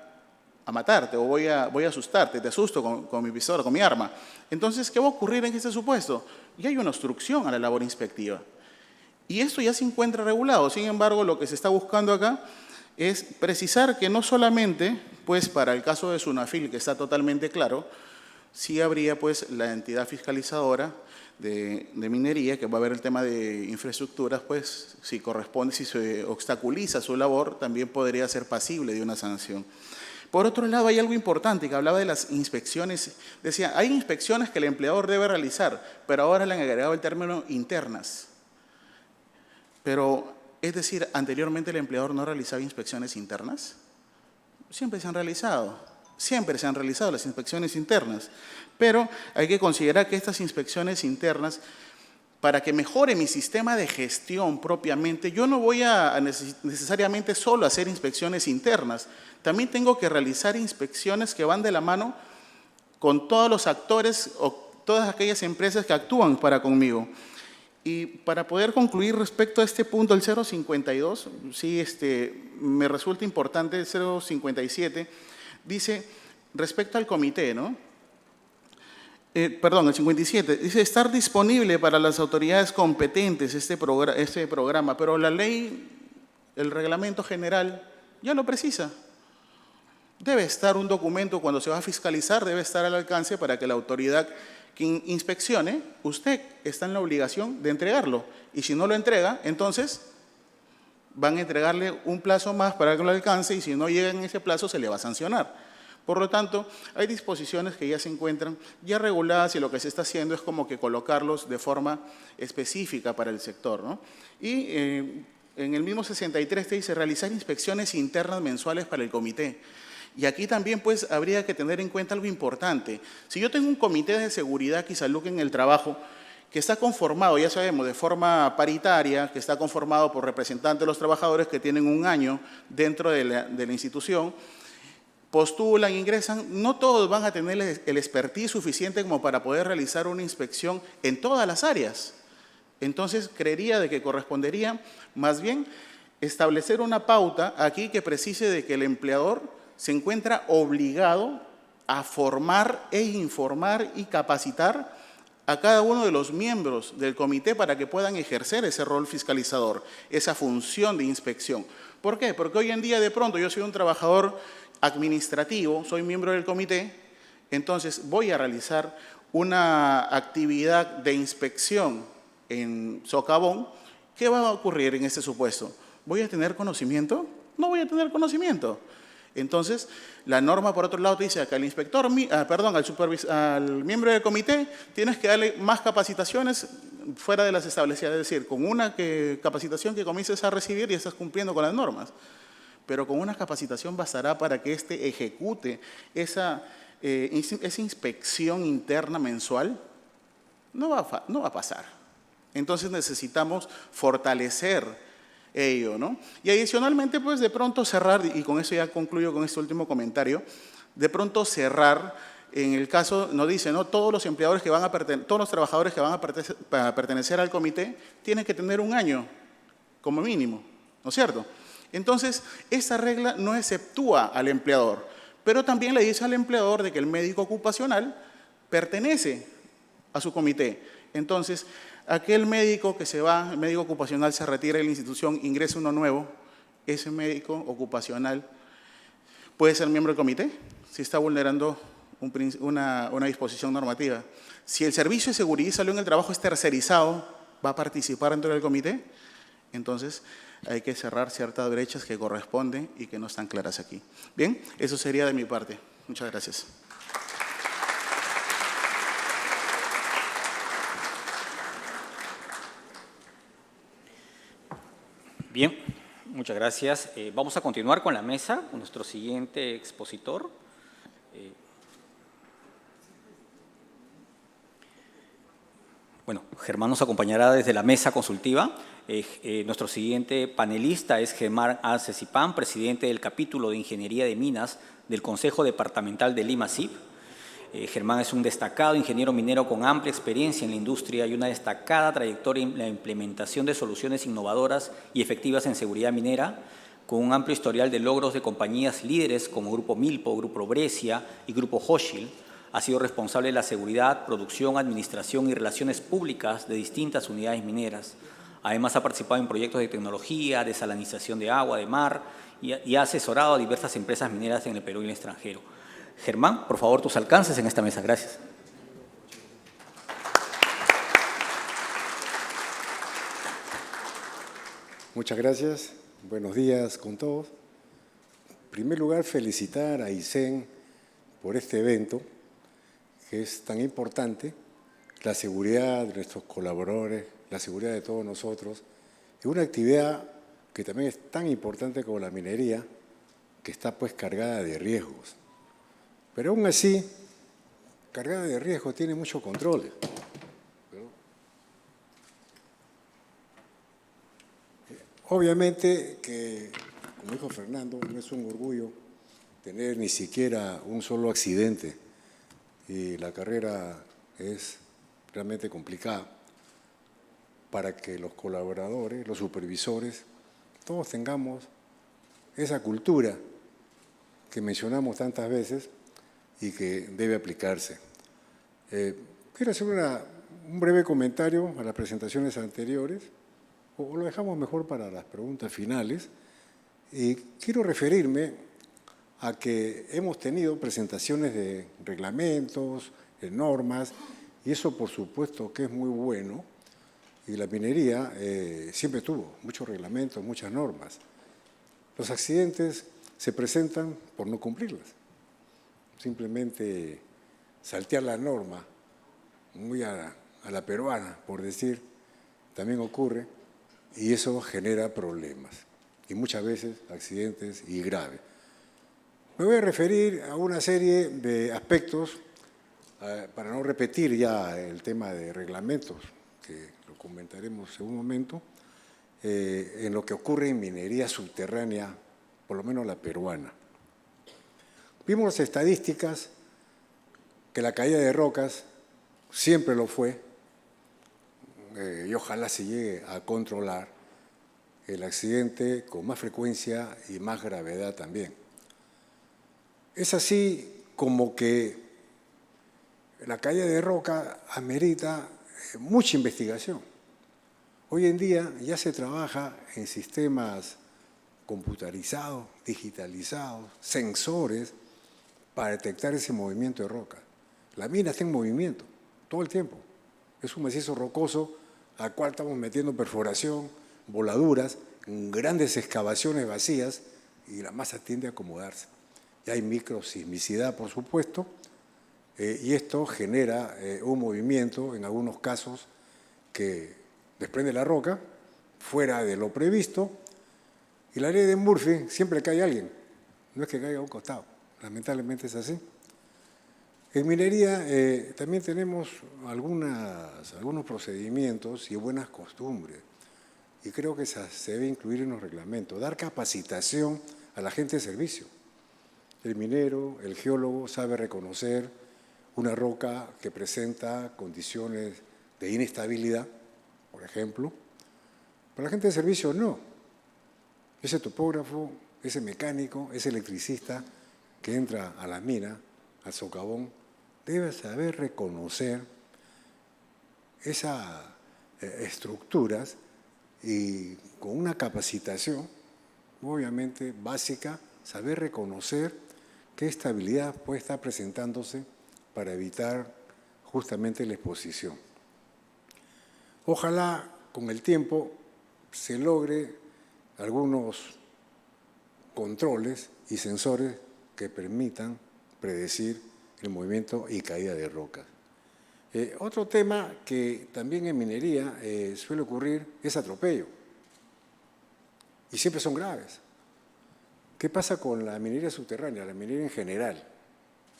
matarte o voy a asustarte, te asusto con mi pistola, con mi arma. Entonces, ¿qué va a ocurrir en este supuesto? Ya hay una obstrucción a la labor inspectiva. Y esto ya se encuentra regulado. Sin embargo, lo que se está buscando acá es precisar que no solamente, pues para el caso de Sunafil, que está totalmente claro, sí habría pues la entidad fiscalizadora de minería, que va a ver el tema de infraestructuras, pues si corresponde, si se obstaculiza su labor, también podría ser pasible de una sanción. Por otro lado, hay algo importante que hablaba de las inspecciones. Decía, hay inspecciones que el empleador debe realizar, pero ahora le han agregado el término internas. Pero, es decir, anteriormente el empleador no realizaba inspecciones internas. Siempre se han realizado las inspecciones internas. Pero hay que considerar que estas inspecciones internas, para que mejore mi sistema de gestión propiamente, yo no voy a necesariamente solo hacer inspecciones internas. También tengo que realizar inspecciones que van de la mano con todos los actores o todas aquellas empresas que actúan para conmigo. Y para poder concluir respecto a este punto, el 052, sí, me resulta importante el 057, dice, respecto al comité, ¿no? El 57, dice estar disponible para las autoridades competentes este programa, pero la ley, el reglamento general, ya lo precisa. Debe estar un documento cuando se va a fiscalizar, debe estar al alcance para que la autoridad que inspeccione, usted está en la obligación de entregarlo. Y si no lo entrega, entonces van a entregarle un plazo más para que lo alcance y si no llega en ese plazo se le va a sancionar. Por lo tanto, hay disposiciones que ya se encuentran ya reguladas y lo que se está haciendo es como que colocarlos de forma específica para el sector, ¿no? Y en el mismo 63 te dice realizar inspecciones internas mensuales para el comité. Y aquí también pues habría que tener en cuenta algo importante. Si yo tengo un comité de seguridad y salud en el trabajo que está conformado, ya sabemos, de forma paritaria, que está conformado por representantes de los trabajadores que tienen un año dentro de la institución, postulan, ingresan, no todos van a tener el expertise suficiente como para poder realizar una inspección en todas las áreas. Entonces, creería de que correspondería más bien establecer una pauta aquí que precise de que el empleador se encuentra obligado a formar e informar y capacitar a cada uno de los miembros del comité para que puedan ejercer ese rol fiscalizador, esa función de inspección. ¿Por qué? Porque hoy en día de pronto yo soy un trabajador administrativo, soy miembro del comité, entonces voy a realizar una actividad de inspección en Socavón. ¿Qué va a ocurrir en este supuesto? ¿Voy a tener conocimiento? No voy a tener conocimiento. Entonces, la norma, por otro lado, te dice que al inspector, al miembro del comité, tienes que darle más capacitaciones fuera de las establecidas. Es decir, con una capacitación que comiences a recibir y estás cumpliendo con las normas. Pero con una capacitación bastará para que éste ejecute esa inspección interna mensual. No va a pasar. Entonces necesitamos fortalecer ello, ¿no? Y adicionalmente, pues de pronto cerrar, y con eso ya concluyo con este último comentario, de pronto cerrar, en el caso, nos dice, ¿no? Todos los empleadores que van a todos los trabajadores que van a pertenecer al comité tienen que tener un año, como mínimo, ¿no es cierto? Entonces, esta regla no exceptúa al empleador, pero también le dice al empleador de que el médico ocupacional pertenece a su comité. Entonces, aquel médico que se va, el médico ocupacional se retira de la institución, ingresa uno nuevo, ese médico ocupacional puede ser miembro del comité si está vulnerando una disposición normativa. Si el servicio de seguridad y salud en el trabajo es tercerizado, ¿va a participar dentro del comité? Entonces, hay que cerrar ciertas brechas que corresponden y que no están claras aquí. Bien, eso sería de mi parte. Muchas gracias. Bien, muchas gracias. Vamos a continuar con la mesa, con nuestro siguiente expositor. Bueno, Germán nos acompañará desde la mesa consultiva. Nuestro siguiente panelista es Germán Alcesipán, presidente del capítulo de Ingeniería de Minas del Consejo Departamental de Lima CIP. Germán es un destacado ingeniero minero con amplia experiencia en la industria y una destacada trayectoria en la implementación de soluciones innovadoras y efectivas en seguridad minera, con un amplio historial de logros de compañías líderes como Grupo Milpo, Grupo Brescia y Grupo Hochschild. Ha sido responsable de la seguridad, producción, administración y relaciones públicas de distintas unidades mineras. Además, ha participado en proyectos de tecnología, desalinización de agua, de mar y ha asesorado a diversas empresas mineras en el Perú y en el extranjero. Germán, por favor, tus alcances en esta mesa. Gracias. Muchas gracias. Buenos días con todos. En primer lugar, felicitar a ISEN por este evento, que es tan importante. La seguridad de nuestros colaboradores, la seguridad de todos nosotros, es una actividad que también es tan importante como la minería, que está pues cargada de riesgos. Pero aún así, cargada de riesgos, tiene muchos controles. Obviamente que, como dijo Fernando, no es un orgullo tener ni siquiera un solo accidente y la carrera es realmente complicada para que los colaboradores, los supervisores, todos tengamos esa cultura que mencionamos tantas veces y que debe aplicarse. Quiero hacer un breve comentario a las presentaciones anteriores, o lo dejamos mejor para las preguntas finales. Y quiero referirme a que hemos tenido presentaciones de reglamentos, de normas, y eso por supuesto que es muy bueno, y la minería siempre tuvo muchos reglamentos, muchas normas. Los accidentes se presentan por no cumplirlas. Simplemente saltear la norma, muy a la peruana, por decir, también ocurre, y eso genera problemas, y muchas veces accidentes y graves. Me voy a referir a una serie de aspectos, para no repetir ya el tema de reglamentos, que lo comentaremos en un momento, en lo que ocurre en minería subterránea, por lo menos la peruana. Vimos las estadísticas que la caída de rocas siempre lo fue, y ojalá se llegue a controlar el accidente con más frecuencia y más gravedad también. Es así como que la caída de roca amerita mucha investigación. Hoy en día ya se trabaja en sistemas computarizados, digitalizados, sensores para detectar ese movimiento de roca. La mina está en movimiento todo el tiempo. Es un macizo rocoso al cual estamos metiendo perforación, voladuras, grandes excavaciones vacías y la masa tiende a acomodarse. Ya hay microsismicidad, por supuesto, y esto genera un movimiento, en algunos casos, que desprende la roca fuera de lo previsto, y la ley de Murphy siempre cae alguien, no es que caiga a un costado, lamentablemente es así. En minería también tenemos algunos procedimientos y buenas costumbres, y creo que se debe incluir en los reglamentos, dar capacitación a la gente de servicio. El minero, el geólogo sabe reconocer una roca que presenta condiciones de inestabilidad, por ejemplo, pero la gente de servicio no. Ese topógrafo, ese mecánico, ese electricista que entra a la mina, al socavón, debe saber reconocer esas estructuras y con una capacitación, obviamente básica, saber reconocer qué estabilidad puede estar presentándose para evitar justamente la exposición. Ojalá con el tiempo se logre algunos controles y sensores que permitan predecir el movimiento y caída de rocas. Otro tema que también en minería suele ocurrir es atropello, y siempre son graves. ¿Qué pasa con la minería subterránea, la minería en general?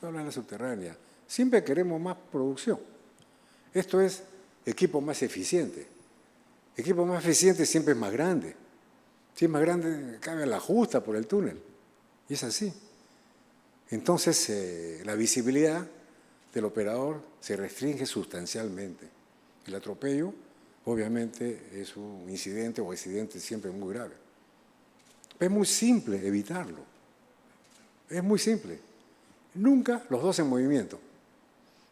No hablo de la subterránea. Siempre queremos más producción. Esto es equipo más eficiente. Equipo más eficiente siempre es más grande. Si es más grande, cabe la justa por el túnel. Y es así. Entonces, la visibilidad del operador se restringe sustancialmente. El atropello, obviamente, es un incidente o accidente siempre muy grave. Es muy simple evitarlo. Es muy simple. Nunca los dos en movimiento.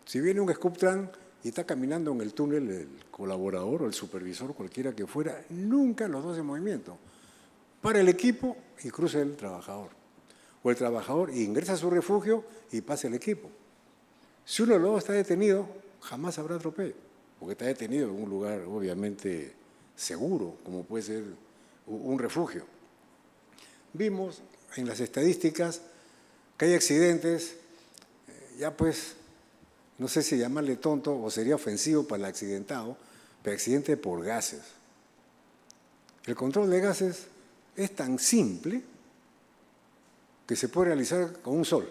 Si viene un Scooptran y está caminando en el túnel el colaborador o el supervisor, cualquiera que fuera, nunca los dos en movimiento. para el equipo y cruza el trabajador. O el trabajador ingresa a su refugio y pasa el equipo. Si uno de los dos está detenido, jamás habrá atropello, porque está detenido en un lugar obviamente seguro, como puede ser un refugio. Vimos en las estadísticas que hay accidentes, ya pues, no sé si llamarle tonto o sería ofensivo para el accidentado, pero accidente por gases. El control de gases es tan simple que se puede realizar con un sol.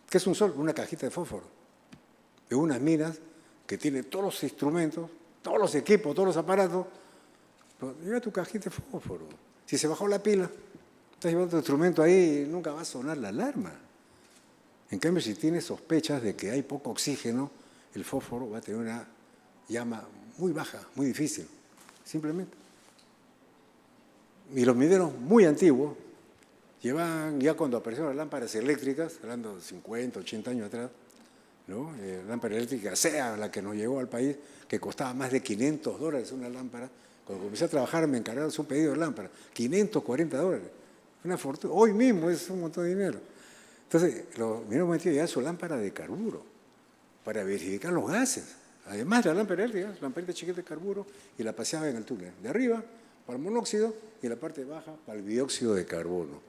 ¿Qué es un sol? Una cajita de fósforo, de unas minas que tiene todos los instrumentos, todos los equipos, todos los aparatos. Pero lleva tu cajita de fósforo. Si se bajó la pila, estás llevando tu instrumento ahí y nunca va a sonar la alarma. En cambio, si tienes sospechas de que hay poco oxígeno, el fósforo va a tener una llama muy baja, muy difícil, simplemente. Y los mineros muy antiguos llevan, ya cuando aparecieron las lámparas eléctricas, hablando de 50, 80 años atrás, ¿no? Lámpara eléctrica, sea la que nos llegó al país, que costaba más de $500 una lámpara. Cuando comencé a trabajar me encargaron un pedido de lámpara, $540. Una fortuna. Hoy mismo es un montón de dinero. Entonces, los mineros muy antiguos llevan su lámpara de carburo para verificar los gases. Además de la lámpara eléctrica, lamparita chiquita de carburo, y la paseaba en el túnel. De arriba para el monóxido y la parte baja para el dióxido de carbono.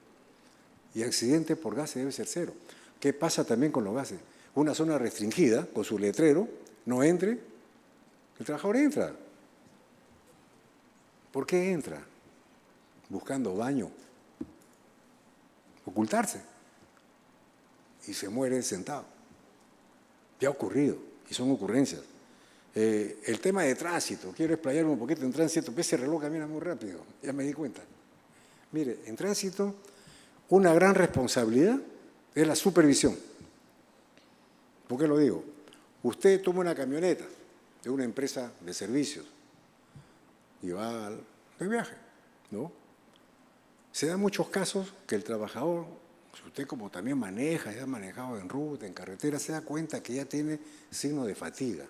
Y accidente por gases debe ser cero. ¿Qué pasa también con los gases? Una zona restringida, con su letrero, no entre, el trabajador entra. ¿Por qué entra? Buscando baño, ocultarse. Y se muere sentado. Ya ha ocurrido, y son ocurrencias. El tema de tránsito, quiero explayarme un poquito en tránsito, pero ese reloj camina muy rápido, ya me di cuenta. Mire, en tránsito, una gran responsabilidad es la supervisión. ¿Por qué lo digo? Usted toma una camioneta de una empresa de servicios y va de viaje, ¿no? Se dan muchos casos que el trabajador, si usted como también maneja, ya ha manejado en ruta, en carretera, se da cuenta que ya tiene signo de fatiga.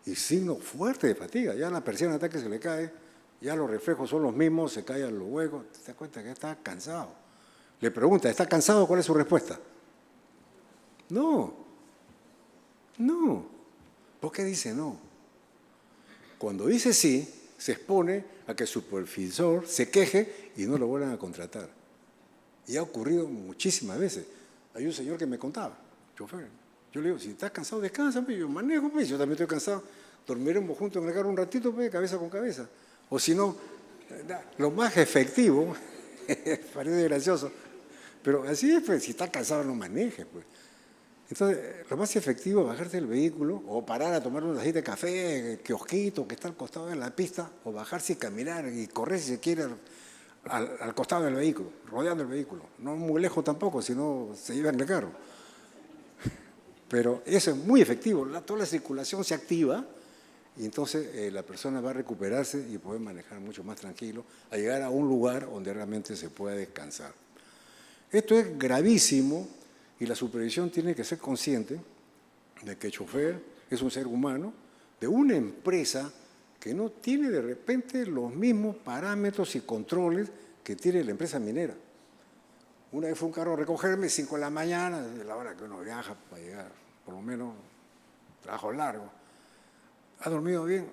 Y signo fuerte de fatiga. Ya la persiana hasta que se le cae, ya los reflejos son los mismos, se cae a los huecos, se da cuenta que está cansado. Le pregunta, ¿está cansado? ¿Cuál es su respuesta? No. No. ¿Por qué dice no? Cuando dice sí, se expone a que el supervisor se queje y no lo vuelvan a contratar. Y ha ocurrido muchísimas veces. Hay un señor que me contaba, chofer. Yo le digo, si estás cansado, descansa, pues, yo manejo, pues, yo también estoy cansado. Dormiremos juntos en el carro un ratito, pues, cabeza con cabeza. O si no, lo más efectivo, parece gracioso, pero así es, pues, si estás cansado no manejes, pues. Entonces, lo más efectivo es bajarse del vehículo o parar a tomar una tacita de café, kiosquito que está al costado de la pista, o bajarse y caminar y correr si se quiere al costado del vehículo, rodeando el vehículo. No muy lejos tampoco, si no se llevan el carro. Pero eso es muy efectivo, toda la circulación se activa y entonces la persona va a recuperarse y poder manejar mucho más tranquilo, a llegar a un lugar donde realmente se pueda descansar. Esto es gravísimo y la supervisión tiene que ser consciente de que el chofer es un ser humano de una empresa que no tiene de repente los mismos parámetros y controles que tiene la empresa minera. Una vez fue un carro a recogerme 5 de la mañana, desde la hora que uno viaja para llegar, por lo menos, trabajo largo. ¿Ha dormido bien?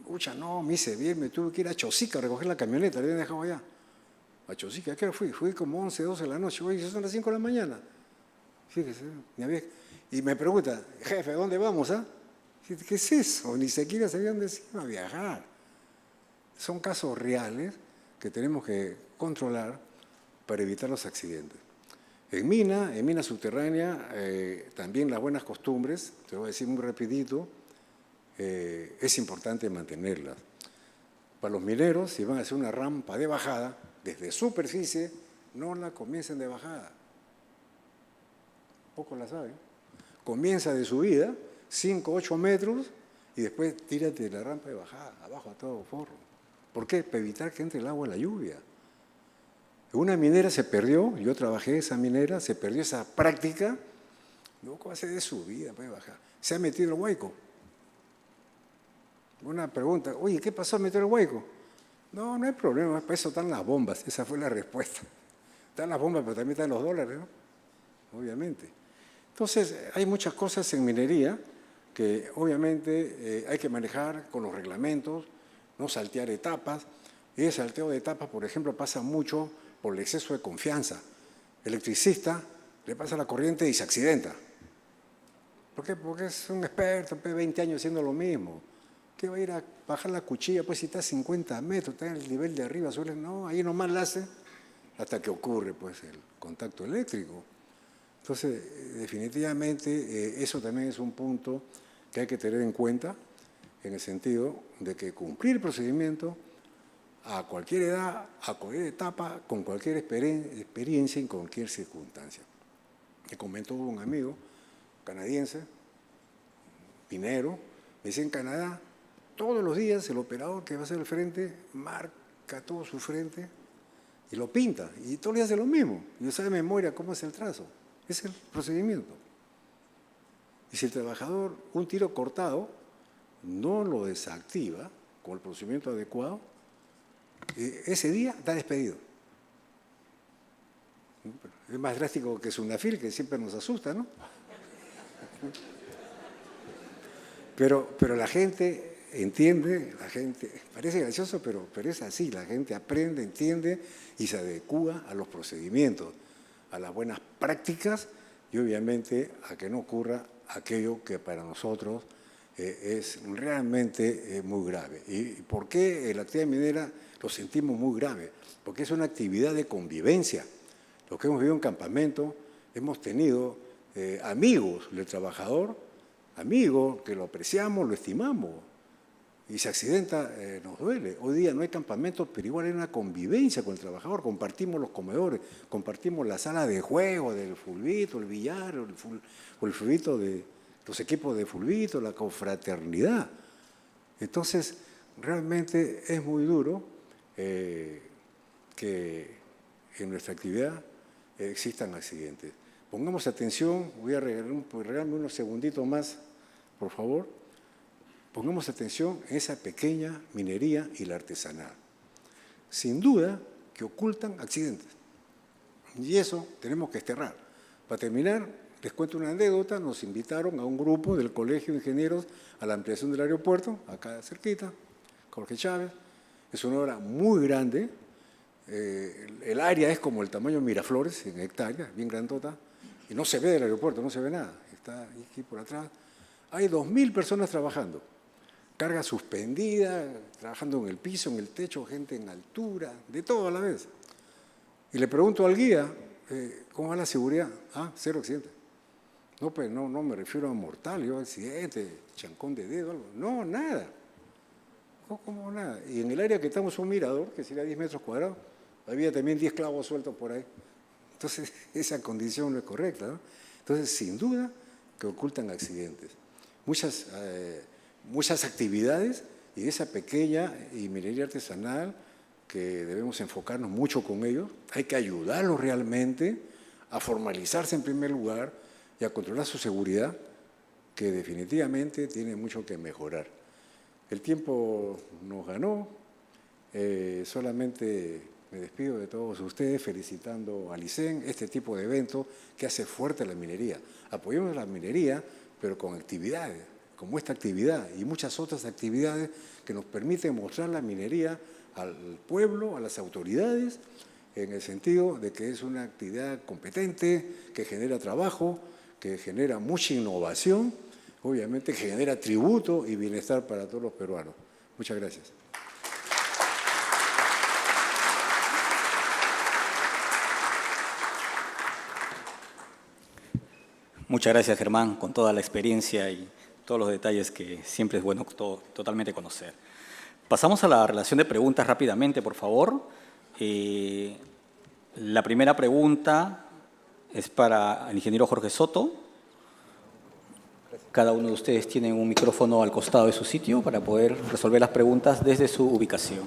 Ucha, no, me hice bien, me tuve que ir a Chosica a recoger la camioneta, le habían dejado allá. A Chosica, ¿a qué hora fui? Fui como 11, 12 de la noche, oye, son las 5 de la mañana. Fíjese, y me pregunta, jefe, ¿a dónde vamos? Ah? ¿Qué es eso? Ni siquiera sabían decir a viajar. Son casos reales que tenemos que controlar para evitar los accidentes. En mina subterránea, también las buenas costumbres, te voy a decir muy rapidito, es importante mantenerlas. Para los mineros, si van a hacer una rampa de bajada, desde superficie, no la comiencen de bajada. Poco la saben. Comienza de subida, 5, 8 metros, y después tírate de la rampa de bajada, abajo a todo forro. ¿Por qué? Para evitar que entre el agua en la lluvia. Una minera se perdió, yo trabajé en esa minera, se perdió esa práctica, luego va a ser de subida, puede bajar. Se ha metido el huaico. Una pregunta, oye, ¿qué pasó al meter el huaico? No, no hay problema, para eso están las bombas, esa fue la respuesta. Están las bombas, pero también están los dólares, ¿no? Obviamente. Entonces, hay muchas cosas en minería que obviamente hay que manejar con los reglamentos, no saltear etapas. Y el salteo de etapas, por ejemplo, pasa mucho por el exceso de confianza. El electricista le pasa la corriente y se accidenta. ¿Por qué? Porque es un experto, 20 años haciendo lo mismo. ¿Qué va a ir a bajar la cuchilla? Pues si está a 50 metros, está en el nivel de arriba, no, ahí nomás la hace hasta que ocurre pues el contacto eléctrico. Entonces, definitivamente, eso también es un punto que hay que tener en cuenta, en el sentido de que cumplir el procedimiento a cualquier edad, a cualquier etapa, con cualquier experiencia y en cualquier circunstancia. Me comentó un amigo canadiense, minero, me dice en Canadá, todos los días el operador que va a hacer el frente marca todo su frente y lo pinta, y todos los días hace lo mismo. Y sabe de memoria cómo es el trazo, es el procedimiento. Y si el trabajador, un tiro cortado, no lo desactiva con el procedimiento adecuado, ese día está despedido. Es más drástico que Sunafil, que siempre nos asusta, ¿no? Pero la gente entiende, la gente, parece gracioso, pero es así, la gente aprende, entiende y se adecúa a los procedimientos, a las buenas prácticas y obviamente a que no ocurra aquello que para nosotros es realmente muy grave. ¿Y por qué la actividad minera lo sentimos muy grave? Porque es una actividad de convivencia. Los que hemos vivido en campamento, hemos tenido amigos del trabajador, amigos que lo apreciamos, lo estimamos, y se accidenta, nos duele. Hoy día no hay campamentos, pero igual hay una convivencia con el trabajador, compartimos los comedores, compartimos la sala de juego del fulbito, el billar, o el fulbito de los equipos de fulbito, la confraternidad. Entonces, realmente es muy duro que en nuestra actividad existan accidentes. Pongamos atención, voy a regalarme unos segunditos más, por favor. Pongamos atención en esa pequeña minería y la artesanal. Sin duda que ocultan accidentes. Y eso tenemos que desterrar. Para terminar, les cuento una anécdota. Nos invitaron a un grupo del Colegio de Ingenieros a la ampliación del aeropuerto, acá cerquita, Jorge Chávez. Es una obra muy grande. El área es como el tamaño de Miraflores, en hectáreas, bien grandota. Y no se ve del aeropuerto, no se ve nada. Está aquí por atrás. Hay 2.000 personas trabajando. Carga suspendida, trabajando en el piso, en el techo, gente en altura, de todo a la vez. Y le pregunto al guía, ¿cómo va la seguridad? Ah, 0 accidentes. No, pues no me refiero a mortal, yo accidente, chancón de dedo, algo. No, nada. ¿Cómo nada? Y en el área que estamos un mirador, que sería 10 metros cuadrados, había también 10 clavos sueltos por ahí. Entonces, esa condición no es correcta, ¿no? Entonces, sin duda que ocultan accidentes. Muchas actividades y esa pequeña y minería artesanal que debemos enfocarnos mucho con ellos. Hay que ayudarlos realmente a formalizarse en primer lugar y a controlar su seguridad, que definitivamente tiene mucho que mejorar. El tiempo nos ganó, solamente me despido de todos ustedes felicitando a Licen este tipo de evento que hace fuerte la minería. Apoyemos la minería, pero con actividades, como esta actividad y muchas otras actividades que nos permiten mostrar la minería al pueblo, a las autoridades, en el sentido de que es una actividad competente, que genera trabajo, que genera mucha innovación, obviamente que genera tributo y bienestar para todos los peruanos. Muchas gracias. Muchas gracias, Germán, con toda la experiencia y todos los detalles que siempre es bueno totalmente conocer. Pasamos a la relación de preguntas rápidamente, por favor. La primera pregunta es para el ingeniero Jorge Soto. Cada uno de ustedes tiene un micrófono al costado de su sitio para poder resolver las preguntas desde su ubicación.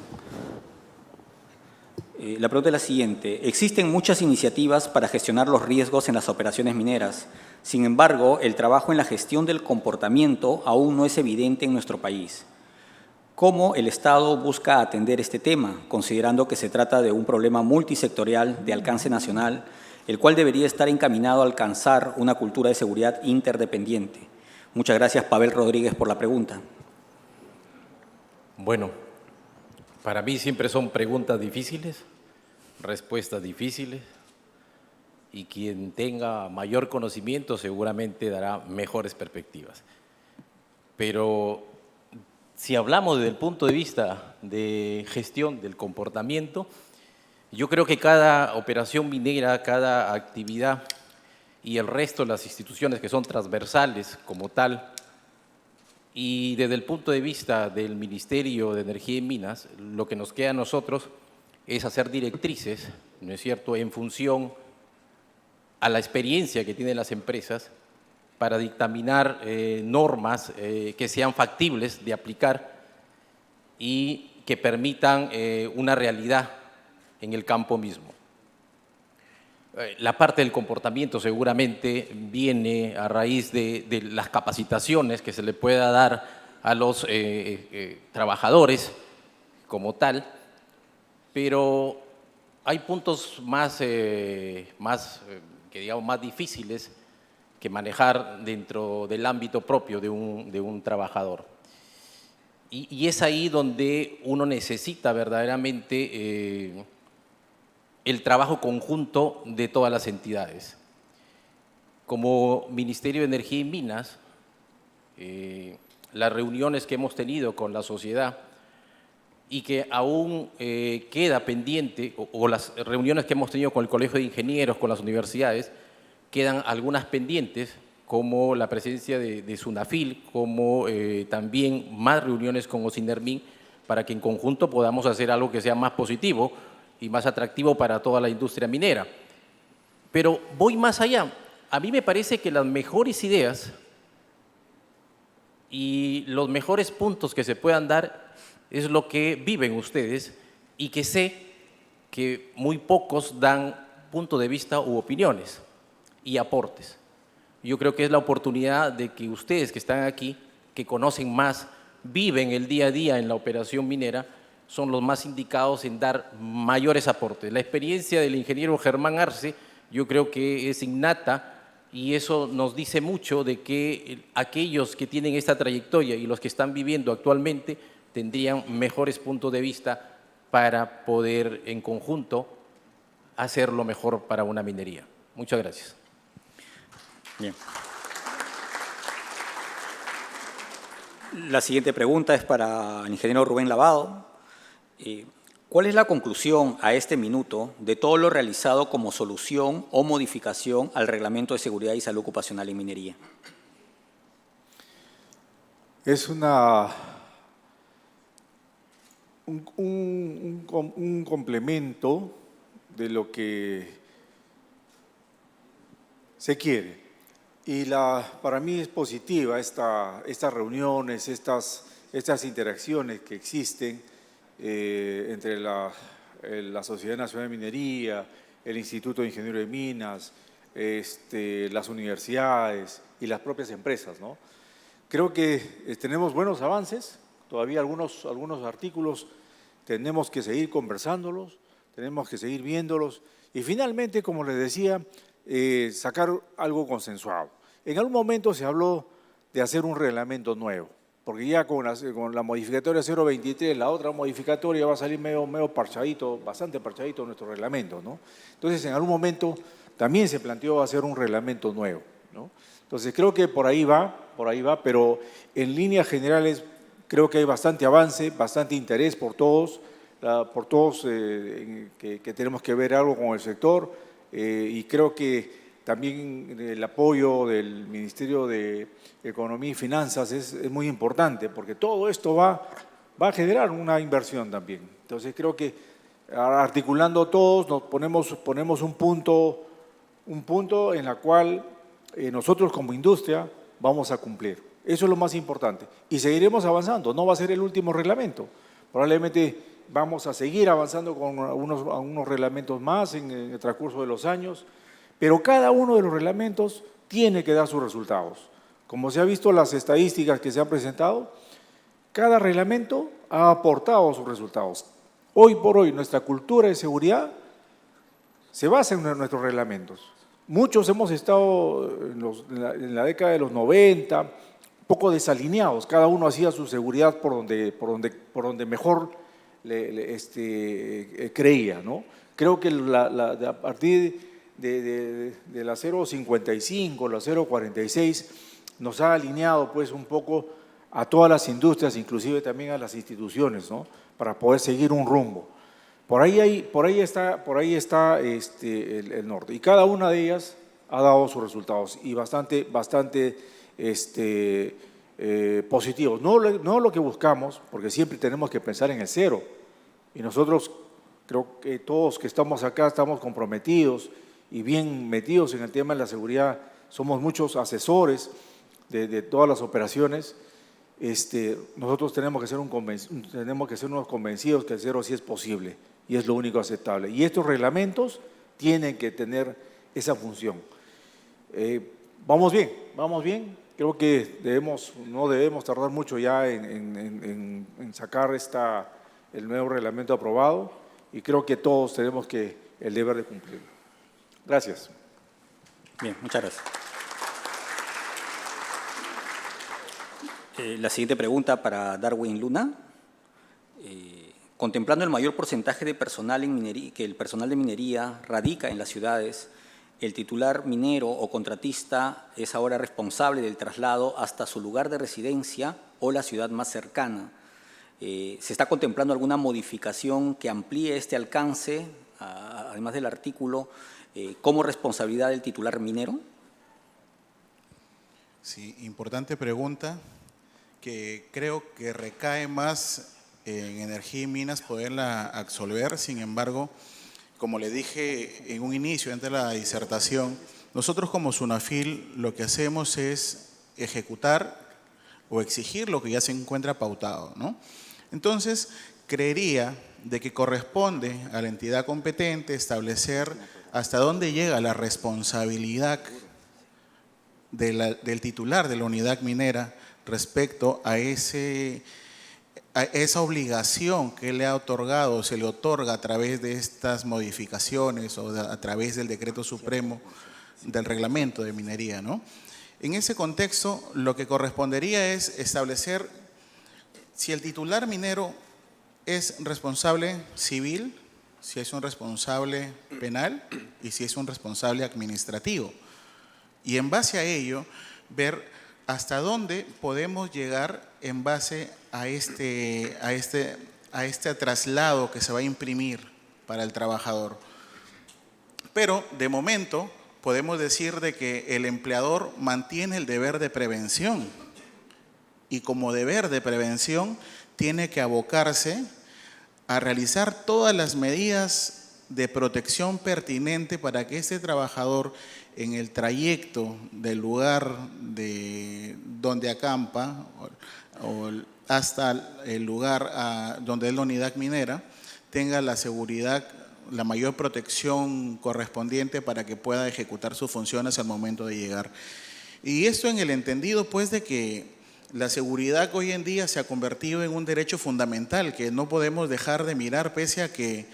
La pregunta es la siguiente. Existen muchas iniciativas para gestionar los riesgos en las operaciones mineras. Sin embargo, el trabajo en la gestión del comportamiento aún no es evidente en nuestro país. ¿Cómo el Estado busca atender este tema, considerando que se trata de un problema multisectorial de alcance nacional, el cual debería estar encaminado a alcanzar una cultura de seguridad interdependiente? Muchas gracias, Pavel Rodríguez, por la pregunta. Bueno, para mí siempre son preguntas difíciles, respuestas difíciles, y quien tenga mayor conocimiento seguramente dará mejores perspectivas. Pero si hablamos desde el punto de vista de gestión del comportamiento, yo creo que cada operación minera, cada actividad y el resto de las instituciones que son transversales como tal, y desde el punto de vista del Ministerio de Energía y Minas, lo que nos queda a nosotros es hacer directrices, ¿no es cierto?, en función a la experiencia que tienen las empresas para dictaminar normas que sean factibles de aplicar y que permitan una realidad en el campo mismo. La parte del comportamiento seguramente viene a raíz de las capacitaciones que se le pueda dar a los trabajadores como tal, pero hay puntos más difíciles que manejar dentro del ámbito propio de un trabajador. Y es ahí donde uno necesita verdaderamente el trabajo conjunto de todas las entidades. Como Ministerio de Energía y Minas, las reuniones que hemos tenido con la sociedad y que aún queda pendiente, o las reuniones que hemos tenido con el Colegio de Ingenieros, con las universidades, quedan algunas pendientes, como la presencia de SUNAFIL, como también más reuniones con OSINERMIN, para que en conjunto podamos hacer algo que sea más positivo y más atractivo para toda la industria minera. Pero voy más allá. A mí me parece que las mejores ideas y los mejores puntos que se puedan dar es lo que viven ustedes, y que sé que muy pocos dan punto de vista u opiniones y aportes. Yo creo que es la oportunidad de que ustedes que están aquí, que conocen más, viven el día a día en la operación minera, son los más indicados en dar mayores aportes. La experiencia del ingeniero Germán Arce yo creo que es innata, y eso nos dice mucho de que aquellos que tienen esta trayectoria y los que están viviendo actualmente tendrían mejores puntos de vista para poder en conjunto hacer lo mejor para una minería. Muchas gracias. Bien. La siguiente pregunta es para el ingeniero Rubén Lavado. ¿Cuál es la conclusión a este minuto de todo lo realizado como solución o modificación al Reglamento de Seguridad y Salud Ocupacional en Minería? Es un complemento de lo que se quiere. Y para mí es positiva estas reuniones, estas interacciones que existen entre la Sociedad Nacional de Minería, el Instituto de Ingenieros de Minas, las universidades y las propias empresas, ¿no? Creo que tenemos buenos avances, todavía algunos artículos tenemos que seguir conversándolos, tenemos que seguir viéndolos y finalmente, como les decía, sacar algo consensuado. En algún momento se habló de hacer un reglamento nuevo, porque ya con la modificatoria 023, la otra modificatoria va a salir medio parchadito, bastante parchadito nuestro reglamento, ¿no? Entonces, en algún momento también se planteó hacer un reglamento nuevo, ¿no? Entonces, creo que por ahí va, pero en líneas generales creo que hay bastante avance, bastante interés por todos que tenemos que ver algo con el sector, y creo que también el apoyo del Ministerio de Economía y Finanzas es muy importante, porque todo esto va a generar una inversión también. Entonces creo que articulando todos nos ponemos un punto en la cual nosotros como industria vamos a cumplir. Eso es lo más importante. Y seguiremos avanzando, no va a ser el último reglamento. Probablemente vamos a seguir avanzando con algunos reglamentos más en el transcurso de los años, pero cada uno de los reglamentos tiene que dar sus resultados. Como se ha visto las estadísticas que se han presentado, Cada reglamento ha aportado sus resultados. Hoy por hoy nuestra cultura de seguridad se basa en nuestros reglamentos. Muchos hemos estado en la década de los 90, un poco desalineados, cada uno hacía su seguridad por donde mejor creía, ¿no? Creo que a partir de la 0.55, la 0.46, nos ha alineado pues un poco a todas las industrias, inclusive también a las instituciones, ¿no? Para poder seguir un rumbo. Por ahí está el norte. Y cada una de ellas ha dado sus resultados y bastante positivos. No lo que buscamos, porque siempre tenemos que pensar en el cero. Y nosotros, creo que todos que estamos acá estamos comprometidos y bien metidos en el tema de la seguridad. Somos muchos asesores de todas las operaciones. Nosotros tenemos que ser unos convencidos que el cero sí es posible y es lo único aceptable. Y estos reglamentos tienen que tener esa función. Vamos bien. Creo que no debemos tardar mucho ya en sacar el nuevo reglamento aprobado y creo que todos tenemos el deber de cumplirlo. Gracias. Bien, muchas gracias. La siguiente pregunta para Darwin Luna. Contemplando el mayor porcentaje de personal en minería, que el personal de minería radica en las ciudades, el titular minero o contratista es ahora responsable del traslado hasta su lugar de residencia o la ciudad más cercana. ¿Se está contemplando alguna modificación que amplíe este alcance, además del artículo, como responsabilidad del titular minero? Sí, importante pregunta que creo que recae más en Energía y Minas poderla absolver. Sin embargo, como le dije en un inicio, antes de la disertación, nosotros como SUNAFIL lo que hacemos es ejecutar o exigir lo que ya se encuentra pautado, ¿no? Entonces, creería de que corresponde a la entidad competente establecer hasta dónde llega la responsabilidad del titular de la unidad minera respecto a esa obligación que le ha otorgado, se le otorga a través de estas modificaciones o a través del decreto supremo del reglamento de minería, ¿no? En ese contexto, lo que correspondería es establecer si el titular minero es responsable civil, si es un responsable penal y si es un responsable administrativo. Y en base a ello, ver hasta dónde podemos llegar en base a este traslado que se va a imprimir para el trabajador. Pero de momento podemos decir de que el empleador mantiene el deber de prevención y como deber de prevención tiene que abocarse a realizar todas las medidas de protección pertinente para que este trabajador en el trayecto del lugar donde acampa o hasta el lugar donde es la unidad minera tenga la seguridad, la mayor protección correspondiente para que pueda ejecutar sus funciones al momento de llegar. Y esto en el entendido pues de que la seguridad hoy en día se ha convertido en un derecho fundamental que no podemos dejar de mirar pese a que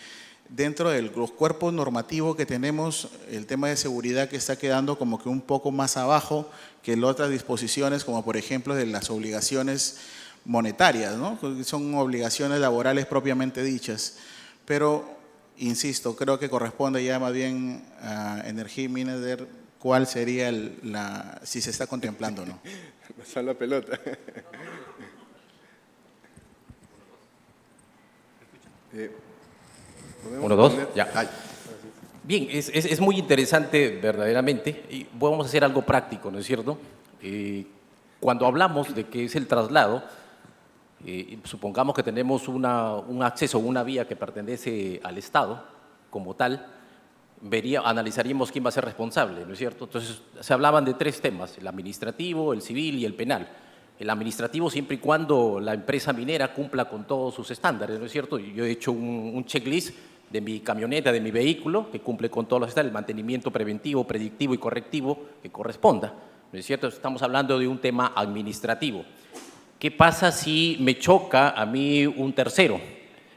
dentro de los cuerpos normativos que tenemos, el tema de seguridad que está quedando como que un poco más abajo que en otras disposiciones, como por ejemplo de las obligaciones monetarias, ¿no? Son obligaciones laborales propiamente dichas. Pero, insisto, creo que corresponde ya más bien a Energía y Minas ver cuál sería si se está contemplando o no. Pasar la pelota. Uno, dos, ya. Bien, es muy interesante verdaderamente y vamos a hacer algo práctico, ¿no es cierto? Cuando hablamos de que es el traslado, supongamos que tenemos un acceso, una vía que pertenece al Estado como tal, analizaríamos quién va a ser responsable, ¿no es cierto? Entonces, se hablaban de tres temas, el administrativo, el civil y el penal. El administrativo siempre y cuando la empresa minera cumpla con todos sus estándares, ¿no es cierto? Yo he hecho un checklist de mi camioneta, de mi vehículo, que cumple con todos los estándares, el mantenimiento preventivo, predictivo y correctivo que corresponda, ¿no es cierto? Estamos hablando de un tema administrativo. ¿Qué pasa si me choca a mí un tercero?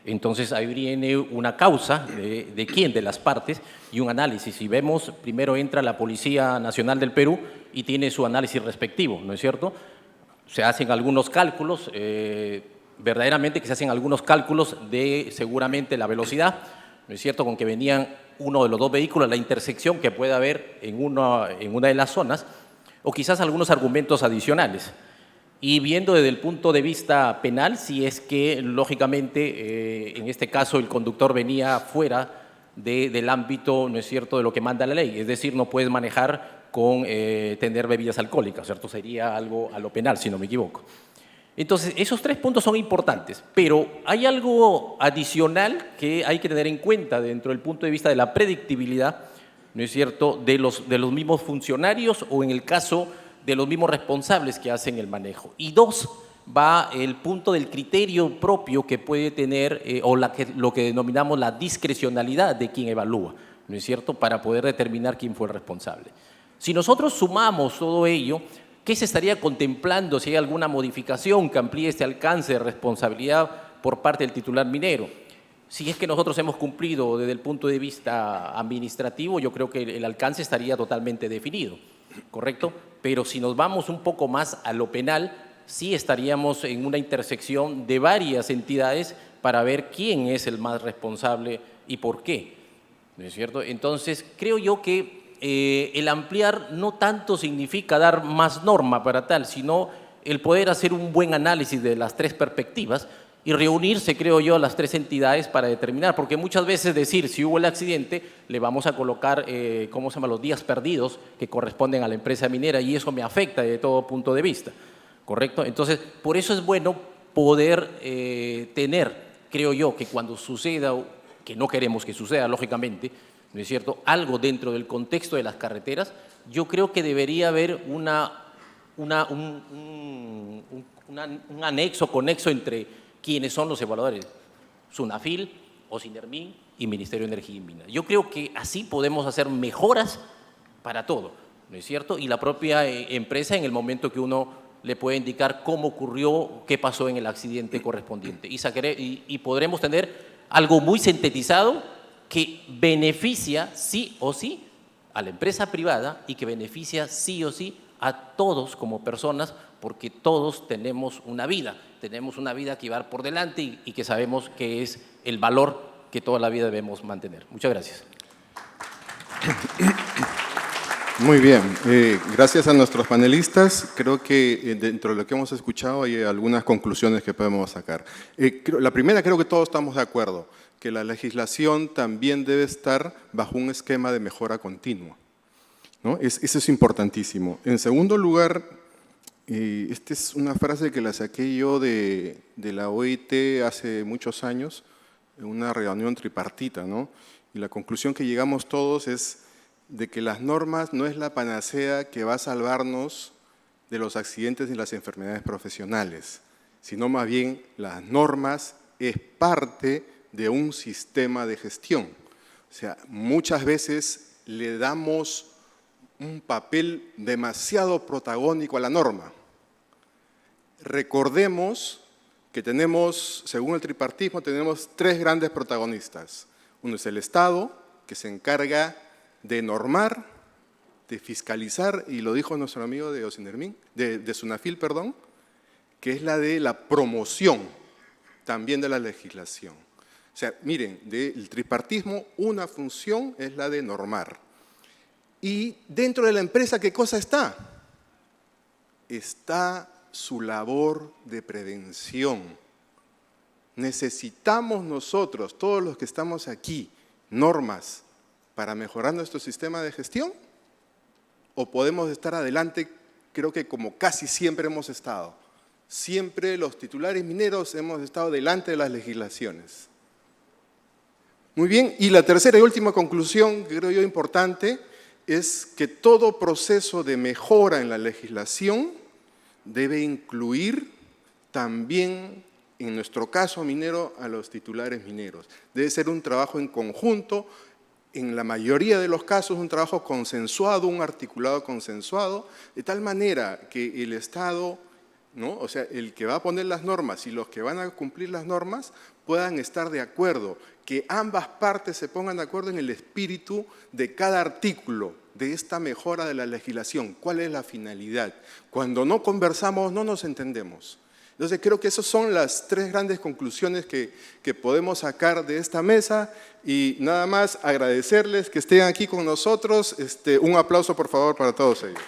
Entonces ahí viene una causa de quién, de las partes, y un análisis. Si vemos, primero entra la Policía Nacional del Perú y tiene su análisis respectivo, ¿no es cierto? Se hacen algunos cálculos, verdaderamente que se hacen algunos cálculos de seguramente la velocidad, ¿no es cierto?, con que venían uno de los dos vehículos, la intersección que puede haber en una de las zonas, o quizás algunos argumentos adicionales. Y viendo desde el punto de vista penal, si es que, lógicamente, en este caso el conductor venía fuera del ámbito, ¿no es cierto?, de lo que manda la ley. Es decir, no puedes manejar con tener bebidas alcohólicas, ¿cierto? Sería algo a lo penal, si no me equivoco. Entonces, esos 3 puntos son importantes, pero hay algo adicional que hay que tener en cuenta dentro del punto de vista de la predictibilidad, ¿no es cierto?, de los mismos funcionarios o en el caso de los mismos responsables que hacen el manejo. Y 2, va el punto del criterio propio que puede tener lo que denominamos la discrecionalidad de quien evalúa, ¿no es cierto?, para poder determinar quién fue el responsable. Si nosotros sumamos todo ello, ¿qué se estaría contemplando si hay alguna modificación que amplíe este alcance de responsabilidad por parte del titular minero? Si es que nosotros hemos cumplido desde el punto de vista administrativo, yo creo que el alcance estaría totalmente definido, ¿correcto? Pero si nos vamos un poco más a lo penal, sí estaríamos en una intersección de varias entidades para ver quién es el más responsable y por qué, ¿no es cierto? Entonces, creo yo que el ampliar no tanto significa dar más norma para tal, sino el poder hacer un buen análisis de las 3 perspectivas y reunirse, creo yo, las 3 entidades para determinar, porque muchas veces decir si hubo el accidente, le vamos a colocar, ¿cómo se llama?, los días perdidos que corresponden a la empresa minera y eso me afecta de todo punto de vista, ¿correcto? Entonces, por eso es bueno poder tener, creo yo, que cuando suceda, que no queremos que suceda, lógicamente, ¿no es cierto?, algo dentro del contexto de las carreteras, yo creo que debería haber un anexo, conexo entre quienes son los evaluadores, SUNAFIL, OSINERMIN y Ministerio de Energía y Minas. Yo creo que así podemos hacer mejoras para todo, ¿no es cierto? Y la propia empresa en el momento que uno le puede indicar cómo ocurrió, qué pasó en el accidente correspondiente. Y podremos tener algo muy sintetizado que beneficia sí o sí a la empresa privada y que beneficia sí o sí a todos como personas, porque todos tenemos una vida que llevar por delante y que sabemos que es el valor que toda la vida debemos mantener. Muchas gracias. Muy bien, gracias a nuestros panelistas. Creo que dentro de lo que hemos escuchado hay algunas conclusiones que podemos sacar. La primera, creo que todos estamos de acuerdo, que la legislación también debe estar bajo un esquema de mejora continua, ¿no? Eso es importantísimo. En segundo lugar, esta es una frase que la saqué yo de la OIT hace muchos años, en una reunión tripartita, ¿no? Y la conclusión que llegamos todos es de que las normas no es la panacea que va a salvarnos de los accidentes y las enfermedades profesionales, sino más bien las normas es parte de un sistema de gestión. O sea, muchas veces le damos un papel demasiado protagónico a la norma. Recordemos que tenemos, según el tripartismo, tenemos 3 grandes protagonistas. Uno es el Estado, que se encarga de normar, de fiscalizar, y lo dijo nuestro amigo de OSINERMIN, de SUNAFIL, perdón, que es la de la promoción también de la legislación. O sea, miren, del tripartismo una función es la de normar. Y dentro de la empresa, ¿qué cosa está? Está su labor de prevención. Necesitamos nosotros, todos los que estamos aquí, normas para mejorar nuestro sistema de gestión, o podemos estar adelante, creo que como casi siempre hemos estado. Siempre los titulares mineros hemos estado delante de las legislaciones. Muy bien, y la tercera y última conclusión, que creo yo importante, es que todo proceso de mejora en la legislación debe incluir también, en nuestro caso minero, a los titulares mineros. Debe ser un trabajo en conjunto, en la mayoría de los casos un trabajo consensuado, un articulado consensuado, de tal manera que el Estado ¿no? O sea, el que va a poner las normas y los que van a cumplir las normas puedan estar de acuerdo, que ambas partes se pongan de acuerdo en el espíritu de cada artículo de esta mejora de la legislación. ¿Cuál es la finalidad? Cuando no conversamos, no nos entendemos. Entonces, creo que esas son las tres grandes conclusiones que podemos sacar de esta mesa y nada más agradecerles que estén aquí con nosotros. Un aplauso, por favor, para todos ellos.